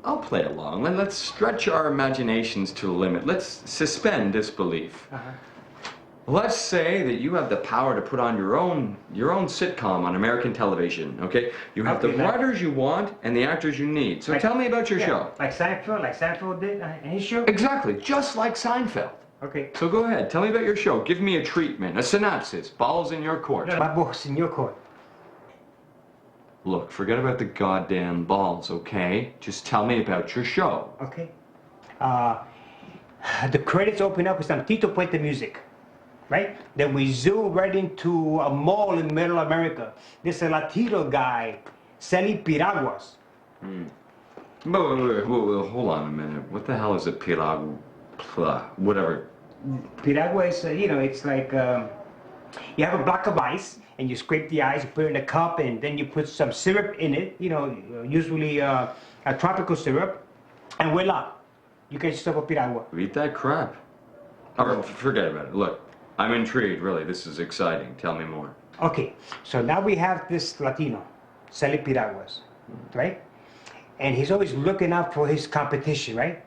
I'll play along. Let's stretch our imaginations to the limit. Let's suspend disbelief. Let's say that you have the power to put on your own sitcom on American television, okay? You have the writers you want and the actors you need. So tell me about your show. Like Seinfeld did in his show? Exactly, just like Seinfeld. Okay. So go ahead, tell me about your show. Give me a treatment, a synopsis. Ball's in your court. My ball's in your court. Look, forget about the goddamn balls, okay? Just tell me about your show. Okay. The credits open up with some Tito Puente music, right? Then we zoom right into a mall in Middle America. There's a Latino guy selling piraguas. Wait, hold on a minute. What the hell is a piragua? Whatever. Piragua is, it's like you have a block of ice and you scrape the ice, you put it in a cup, and then you put some syrup in it, usually a tropical syrup, and voila, you get yourself a piragua. Eat that crap. All right, forget about it. Look, I'm intrigued, really. This is exciting. Tell me more. Okay, so now we have this Latino selling piraguas, right? And he's always looking out for his competition, right?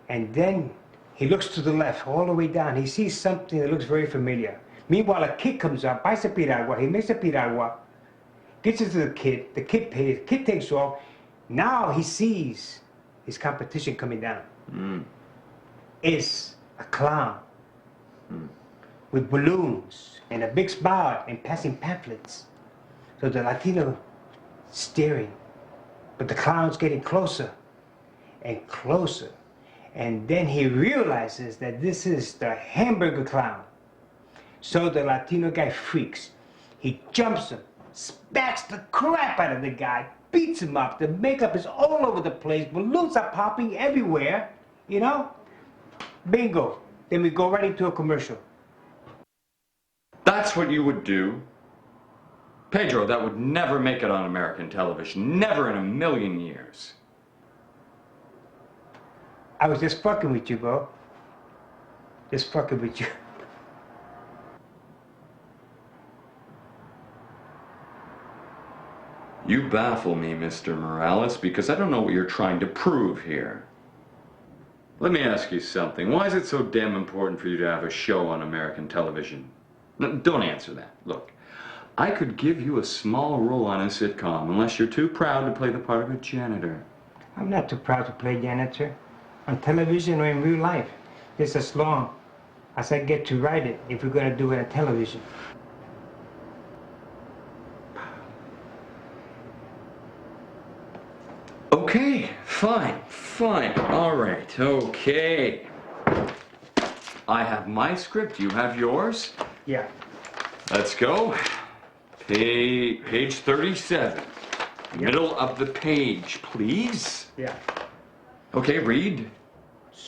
And then he looks to the left, all the way down. He sees something that looks very familiar. Meanwhile, a kid comes up, buys a piragua, he makes a piragua, gets it to the kid pays, the kid takes off. Now he sees his competition coming down. It's a clown with balloons and a big smile and passing pamphlets. So the Latino staring, but the clown's getting closer and closer. And then he realizes that this is the hamburger clown. So the Latino guy freaks. He jumps him, smacks the crap out of the guy, beats him up. The makeup is all over the place. Balloons are popping everywhere, Bingo. Then we go right into a commercial. That's what you would do? Pedro, that would never make it on American television. Never in a million years. I was just fucking with you, bro. Just fucking with you. You baffle me, Mr. Morales, because I don't know what you're trying to prove here. Let me ask you something. Why is it so damn important for you to have a show on American television? No, don't answer that. Look, I could give you a small role on a sitcom unless you're too proud to play the part of a janitor. I'm not too proud to play janitor. On television or in real life. Just as long as I get to write it if we're going to do it on television. Okay, fine, all right, okay. I have my script, you have yours? Yeah. Let's go. Page 37. Middle of the page, please. Yeah. Okay, read.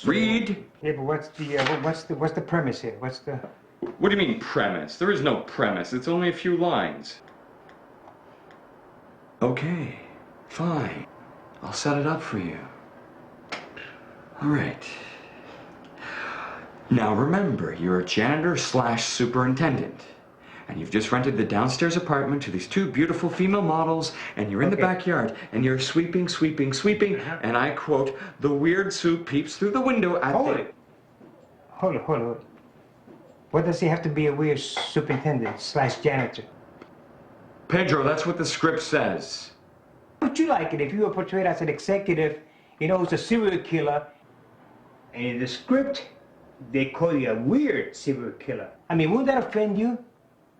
Read. Yeah, but what's the premise here? What do you mean premise? There is no premise. It's only a few lines. Okay, fine. I'll set it up for you. All right. Now remember, you're a janitor slash superintendent. And you've just rented the downstairs apartment to these two beautiful female models, and you're in the backyard, and you're sweeping, and I quote, the weird soup peeps through the window at Hold it. What does he have to be a weird superintendent slash janitor? Pedro, that's what the script says. Would you like it if you were portrayed as an executive, you know, who's a serial killer, and in the script, they call you a weird serial killer? I mean, wouldn't that offend you?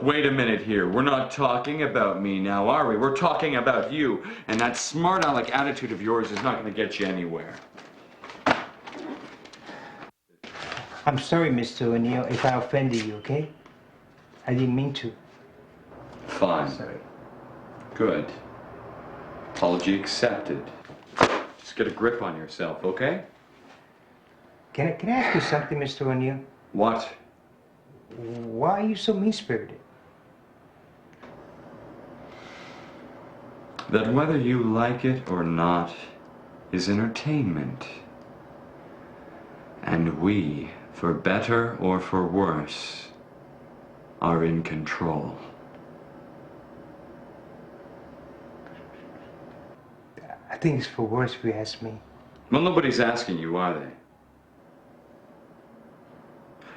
Wait a minute here. We're not talking about me now, are we? We're talking about you. And that smart aleck attitude of yours is not going to get you anywhere. I'm sorry, Mr. O'Neill, if I offended you, okay? I didn't mean to. Fine. Sorry. Good. Apology accepted. Just get a grip on yourself, okay? Can I ask you something, Mr. O'Neill? What? Why are you so mean-spirited? That whether you like it or not is entertainment. And we, for better or for worse, are in control. I think it's for worse if you ask me. Well, nobody's asking you, are they?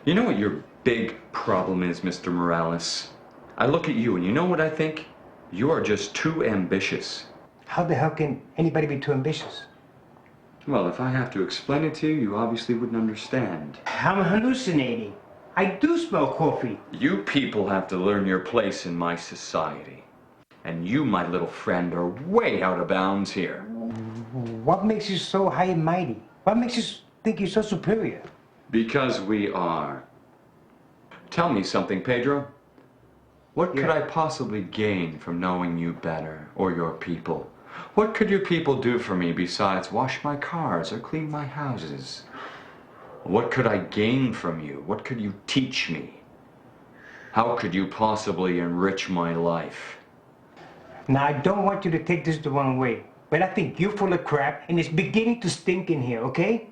You know what your big problem is, Mr. Morales? I look at you and you know what I think? You are just too ambitious. How the hell can anybody be too ambitious? Well, if I have to explain it to you, you obviously wouldn't understand. I'm hallucinating. I do smell coffee. You people have to learn your place in my society. And you, my little friend, are way out of bounds here. What makes you so high and mighty? What makes you think you're so superior? Because we are. Tell me something, Pedro. What could I possibly gain from knowing you better, or your people? What could your people do for me besides wash my cars or clean my houses? What could I gain from you? What could you teach me? How could you possibly enrich my life? Now, I don't want you to take this the wrong way, but I think you're full of crap and it's beginning to stink in here, okay?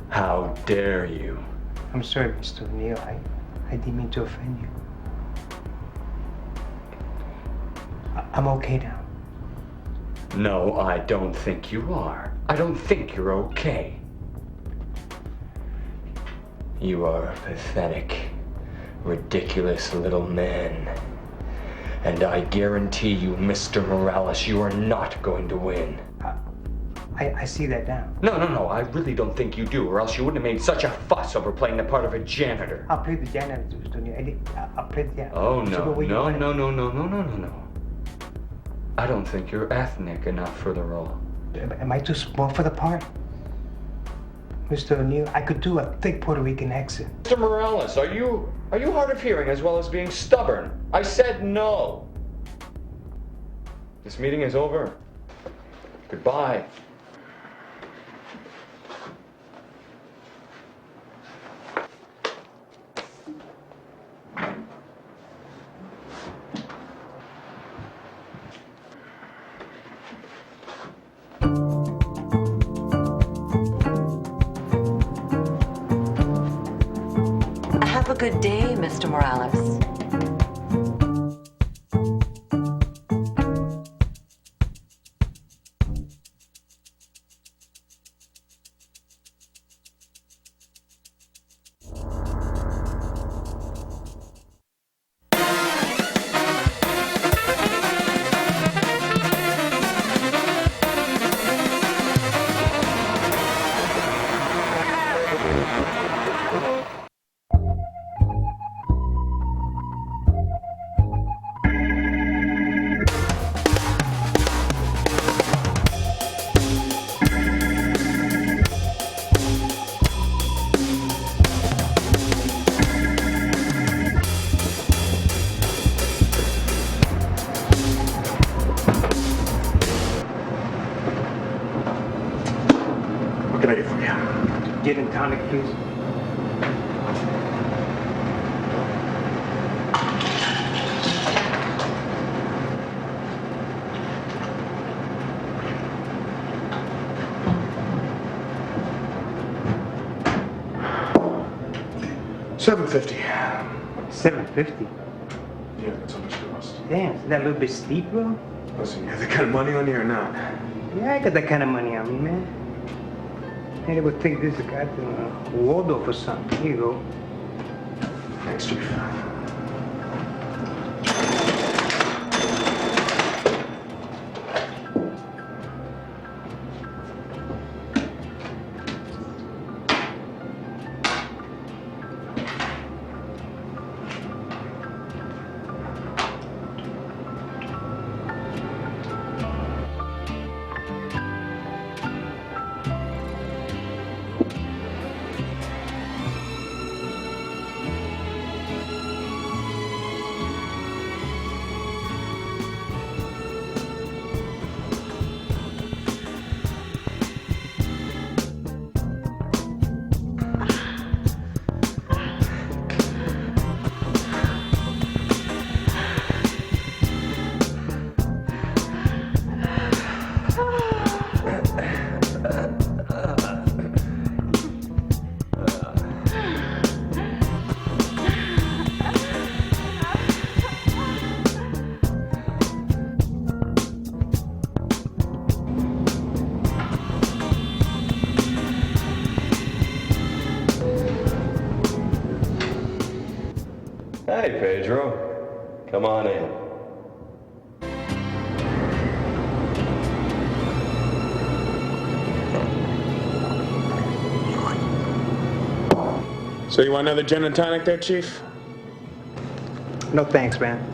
How dare you? I'm sorry, Mr. O'Neill. I didn't mean to offend you. I'm okay now. No, I don't think you are. I don't think you're okay. You are a pathetic, ridiculous little man. And I guarantee you, Mr. Morales, you are not going to win. I see that now. No, I really don't think you do, or else you wouldn't have made such a fuss over playing the part of a janitor. I'll play the janitor, Mr. O'Neill. I'll play the janitor. Oh, no. I don't think you're ethnic enough for the role. Am I too small for the part? Mr. O'Neill, I could do a thick Puerto Rican accent. Mr. Morales, are you hard of hearing as well as being stubborn? I said no. This meeting is over. Goodbye. Have a good day, Mr. Morales. Gin and tonic, please. $750. $750. Yeah, that's how much it costs. Damn, is that a little bit steep, bro? Listen, you have that kind of money on you or not? Yeah, I got that kind of money on me, man. Maybe we'll take this guy to Waldorf or something. Here you go. Thanks, Chief. Hey, Pedro. Come on in. So you want another gin and tonic there, Chief? No thanks, man.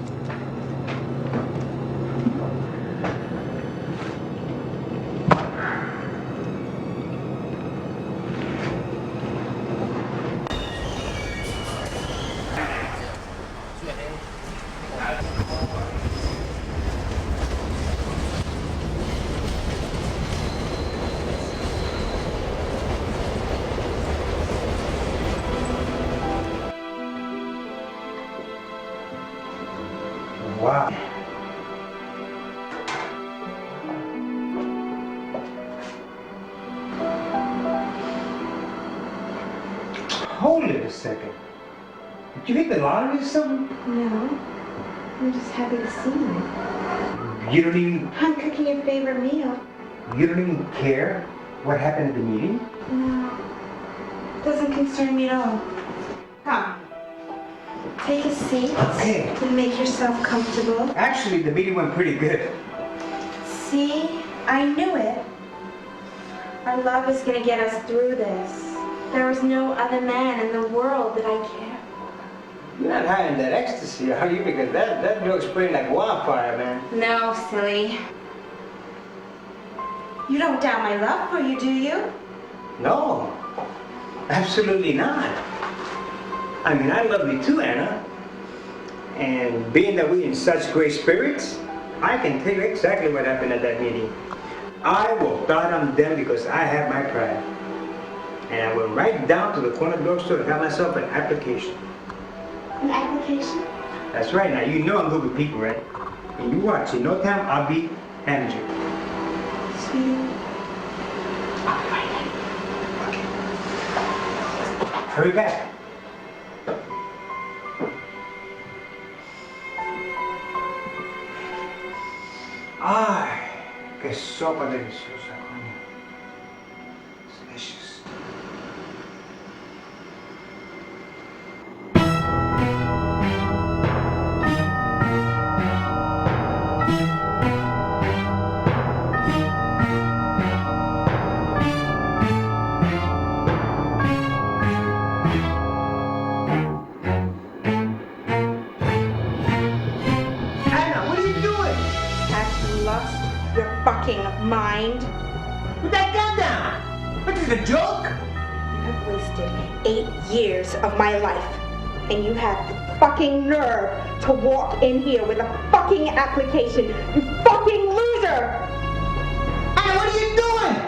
Wow. Hold it a second. Did you hit the lottery or something? No. I'm just happy to see you. You don't even... I'm cooking your favorite meal. You don't even care what happened at the meeting? No. Doesn't concern me at all. Come. Take a seat. Okay. And make yourself comfortable. Actually, the meeting went pretty good. See? I knew it. Our love is gonna get us through this. There is no other man in the world that I care. You're not high on that ecstasy, are you? Because that drug's spreading like wildfire, man. No, silly. You don't doubt my love for you, do you? No. Absolutely not. I mean, I love you too, Anna. And being that we're in such great spirits, I can tell you exactly what happened at that meeting. I walked out on them because I have my pride. And I went right down to the corner drugstore and got myself an application. An application? That's right. Now, you know I'm good with people, right? And you watch. In no time, I'll be manager. Sweetie. I'll be right there. Okay. Hurry back. Ay, qué sopa deliciosa, coño. It's delicious. Anna, what are you doing? Have you lost your fucking mind? Put that gun down! What is it, a joke? You have wasted 8 years of my life. And you have the fucking nerve to walk in here with a fucking application. You fucking loser! Anna, what are you doing?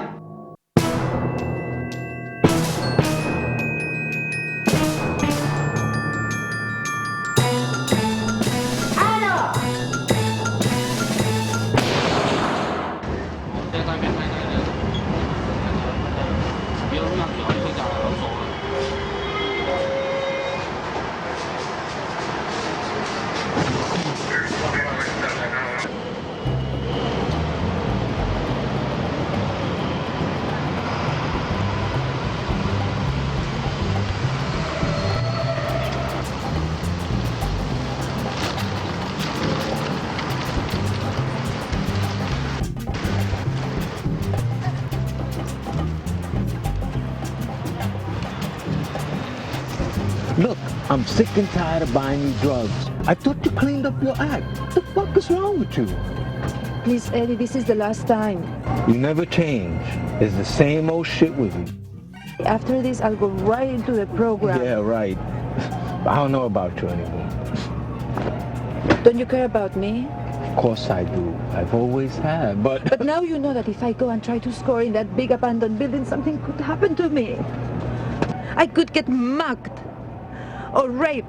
Look, I'm sick and tired of buying you drugs. I thought you cleaned up your act. What the fuck is wrong with you? Please, Eddie, this is the last time. You never change. It's the same old shit with you. After this, I'll go right into the program. Yeah, right. I don't know about you anymore. Don't you care about me? Of course I do. I've always had, but... But now you know that if I go and try to score in that big abandoned building, something could happen to me. I could get mugged or raped.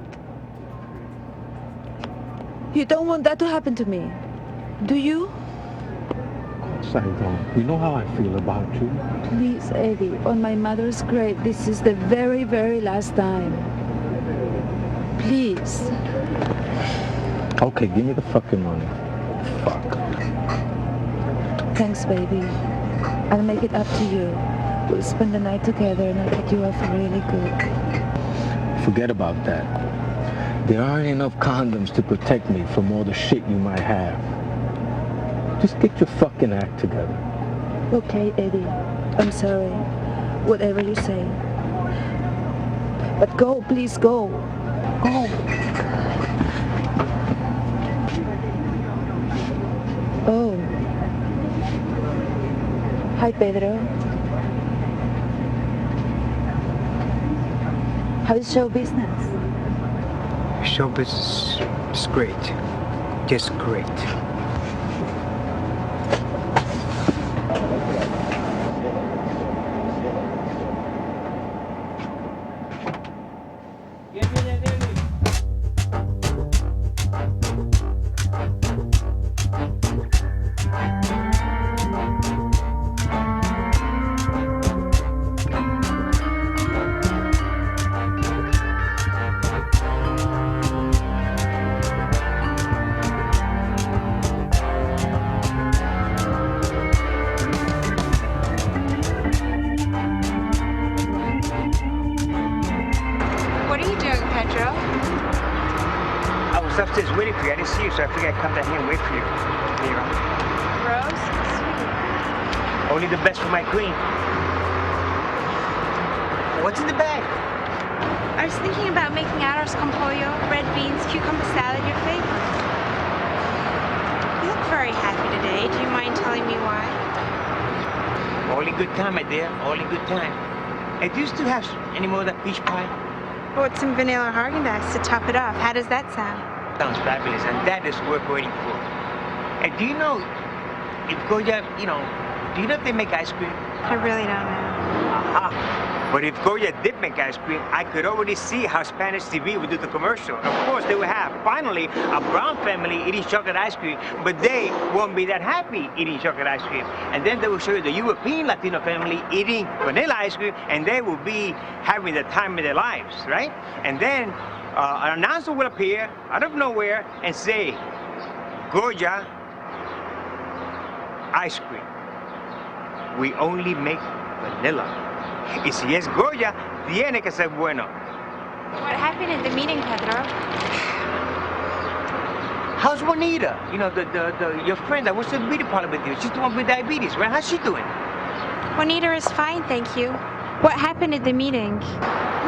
You don't want that to happen to me, do you? Of course I don't. You know how I feel about you. Please, Eddie, on my mother's grave, this is the very, very last time. Please. Okay, give me the fucking money. Fuck. Thanks, baby. I'll make it up to you. We'll spend the night together and I'll get you off really good. Forget about that. There aren't enough condoms to protect me from all the shit you might have. Just get your fucking act together. Okay, Eddie. I'm sorry. Whatever you say. But go, please go. Go. Oh. Hi, Pedro. How's show business? Show business is great. Just great. What are you doing, Pedro? I was upstairs waiting for you. I didn't see you, so I figured I'd come down here and wait for you. Here you are. Rose? Sweet. Only the best for my queen. What's in the bag? I was thinking about making arroz con pollo, red beans, cucumber salad, your favorite. You look very happy today. Do you mind telling me why? Only good time, my dear. Only good time. Hey, do you still have any more of that peach pie? Oh, it's some vanilla Haagen-Dazs to top it off. How does that sound? Sounds fabulous, and that is worth waiting for. And do you know if Goya, do you know if they make ice cream? I really don't know. Aha. But if Goya did make ice cream, I could already see how Spanish TV would do the commercial. Of course, they would have, finally, a brown family eating chocolate ice cream, but they won't be that happy eating chocolate ice cream. And then they will show you the European Latino family eating vanilla ice cream, and they will be having the time of their lives, right? And then an announcer will appear out of nowhere and say, Goya ice cream. We only make vanilla. Y si es Goya, tiene que ser bueno. What happened at the meeting, Pedro? How's Juanita? Your friend that was at the beauty parlor with you. She's the one with diabetes, right? How's she doing? Juanita is fine, thank you. What happened at the meeting?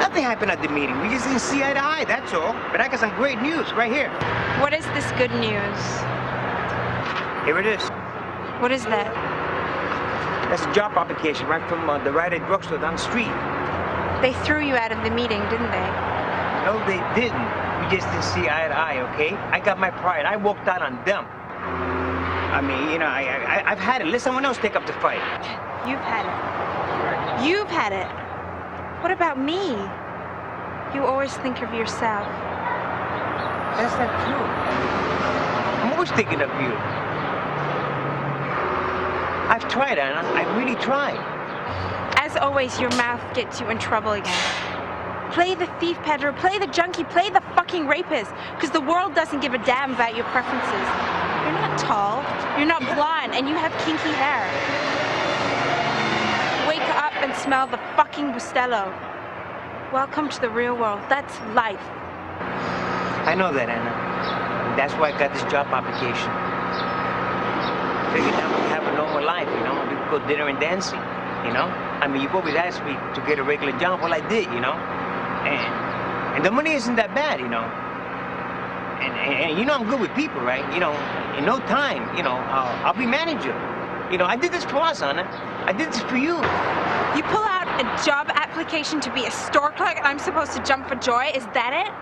Nothing happened at the meeting. We just didn't see eye to eye, that's all. But I got some great news right here. What is this good news? Here it is. What is that? That's a job application right from the Rite Aid drugstore down the street. They threw you out of the meeting, didn't they? No, they didn't. We just didn't see eye to eye, okay? I got my pride. I walked out on them. I mean, I've had it. Let someone else take up the fight. You've had it. You've had it. What about me? You always think of yourself. That's not true. I'm always thinking of you. I've tried, Anna. I've really tried. As always, your mouth gets you in trouble again. Play the thief, Pedro. Play the junkie. Play the fucking rapist. Because the world doesn't give a damn about your preferences. You're not tall. You're not blonde. And you have kinky hair. Wake up and smell the fucking Bustelo. Welcome to the real world. That's life. I know that, Anna. That's why I got this job application. Figured now we have a normal life, we could go dinner and dancing, I mean, you've always asked me to get a regular job, well, I did, and And the money isn't that bad, you know. And you know I'm good with people, right? You know, in no time, you know, I'll be manager. You know, I did this for us, Anna. I did this for you. You pull out a job application to be a store clerk and I'm supposed to jump for joy? Is that it?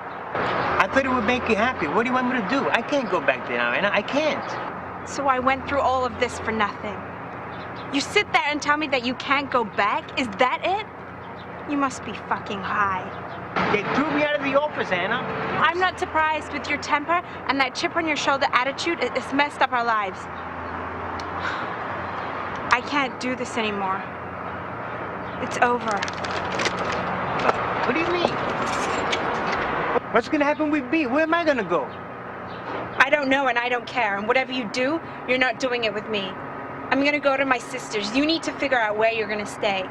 I thought it would make you happy. What do you want me to do? I can't go back there now, Anna. I can't. So I went through all of this for nothing. You sit there and tell me that you can't go back? Is that it? You must be fucking high. They threw me out of the office, Anna. I'm not surprised. With your temper and that chip on your shoulder attitude, it's messed up our lives. I can't do this anymore. It's over. What do you mean? What's gonna happen with me? Where am I gonna go? I don't know and I don't care. And whatever you do, you're not doing it with me. I'm gonna go to my sister's. You need to figure out where you're gonna stay.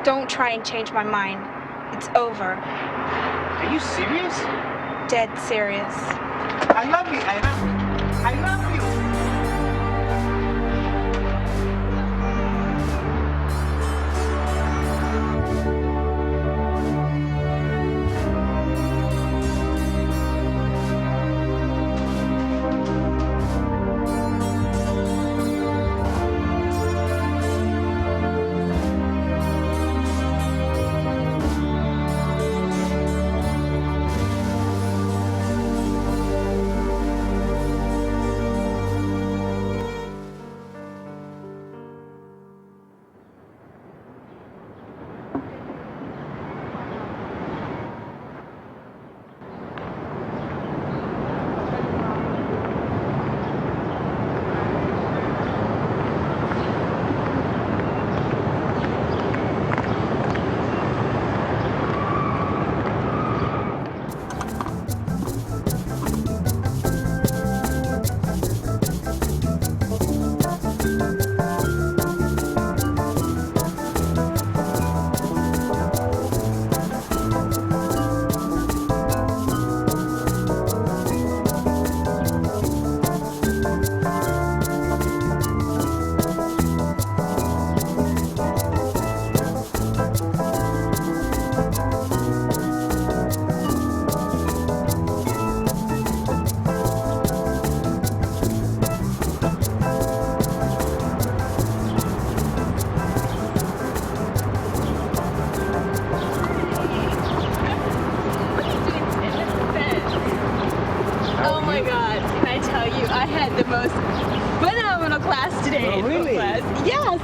Don't try and change my mind. It's over. Are you serious? Dead serious. I love you, Anna. I love you. I had the most phenomenal class today. Oh, really? Yes.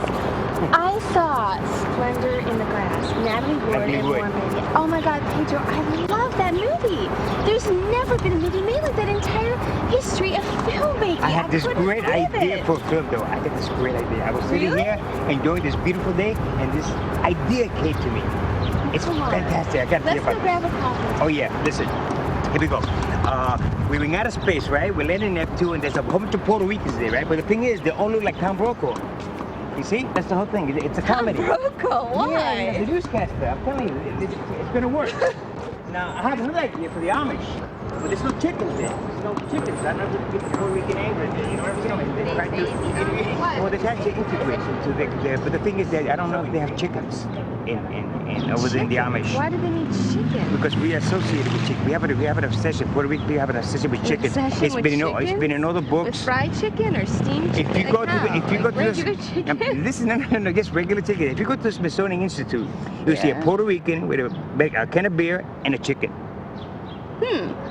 I saw Splendor in the Grass, Natalie Wood and Warren Beatty. Oh my God, Pedro, I love that movie. There's never been a movie made like that entire history of filmmaking. I had this couldn't great believe idea it. for a film, though. I had this great idea. I was sitting Really? here enjoying this beautiful day, and this idea came to me. It's Come on. fantastic. I got to Let's go grab a coffee. Oh yeah, listen. Here we go. We're in outer space, right? We're landing in Neptune, and there's a bunch of Puerto Ricans there, right? But the thing is, they all look like Tom Brokaw. You see? That's the whole thing. It's a comedy. Brokaw, why? Yeah, he's a newscaster. I'm telling you, it's gonna work. Now, I have another idea for the Amish. But there's no chickens there. There's no chickens. I don't know if it's Puerto Rican anger there. You know, they try to, well, they try to integrate into the, but the thing is that I don't know if they have chickens in over there in the Amish. Why do they need chicken? Because we are associated with chicken. We have an obsession. Puerto Rico, we have an obsession with chicken. It's been in all the books. With fried chicken or steamed chicken? If you go to regular chicken? Listen, no, just regular chicken. If you go to the Smithsonian Institute, you'll see a Puerto Rican with a can of beer and a chicken.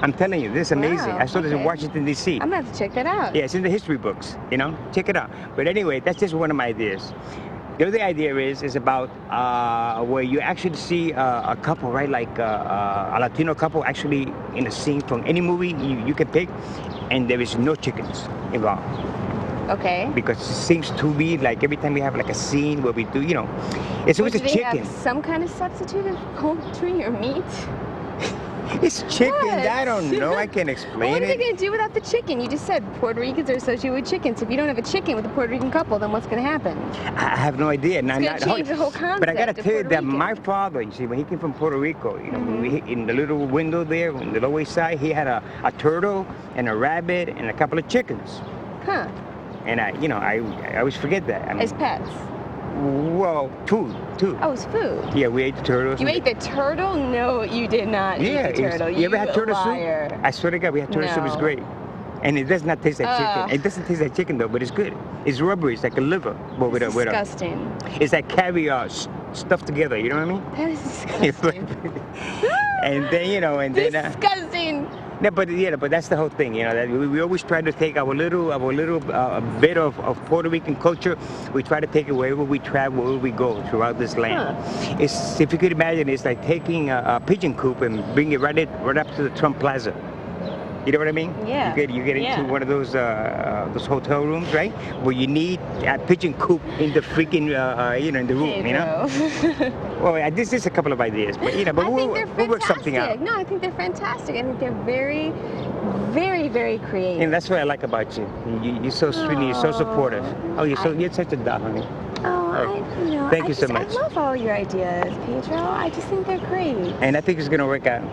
I'm telling you, this is amazing. Wow, I saw this in Washington, D.C. I'm gonna have to check that out. Yeah, it's in the history books, you know? Check it out. But anyway, that's just one of my ideas. The other idea is about where you actually see a couple, right? Like a Latino couple actually in a scene from any movie you can pick, and there is no chickens involved. Okay. Because it seems to be like every time we have like a scene where we do, you know, it's always a Do they chicken. have some kind of substituted poultry or meat? It's chicken. What? I don't know. I can't explain What are they it. going to do without the chicken? You just said Puerto Ricans are associated with chickens. If you don't have a chicken with a Puerto Rican couple, then what's going to happen? I have no idea. It's going to change the whole concept. But I got to of tell you Puerto that Rican. my father, you see, when he came from Puerto Rico, you know, in the little window there on the Lower East Side, he had a turtle and a rabbit and a couple of chickens. Huh. And I always forget that. I mean, As pets? Well, two. Oh, it was food. Yeah, we ate the turtles. You ate the turtle? No, you did not eat the turtle. You ever had turtle liar. soup? I swear to God, we had turtle soup. It's No. great. And it does not taste like chicken. It doesn't taste like chicken though, but it's good. It's rubbery. It's like a liver, but with a Disgusting. It's like caviar stuffed together. You know what I mean? That is disgusting. And then Disgusting. No, but that's the whole thing, you know. That we always try to take our little bit of Puerto Rican culture. We try to take it wherever we travel, wherever we go throughout this land. It's, if you could imagine, it's like taking a pigeon coop and bring it right up to the Trump Plaza. You know what I mean? Yeah. You get into one of those hotel rooms, right? Where you need a pigeon coop in the freaking in the room, you know. Well, this is a couple of ideas, but but we'll work something out. No, I think they're fantastic. I think they're very, very, very creative. And that's what I like about you. You're so sweet and you're so supportive. Oh, you're such a doll, honey. Oh, Thank you so much. I love all your ideas, Pedro. I just think they're great. And I think it's gonna work out.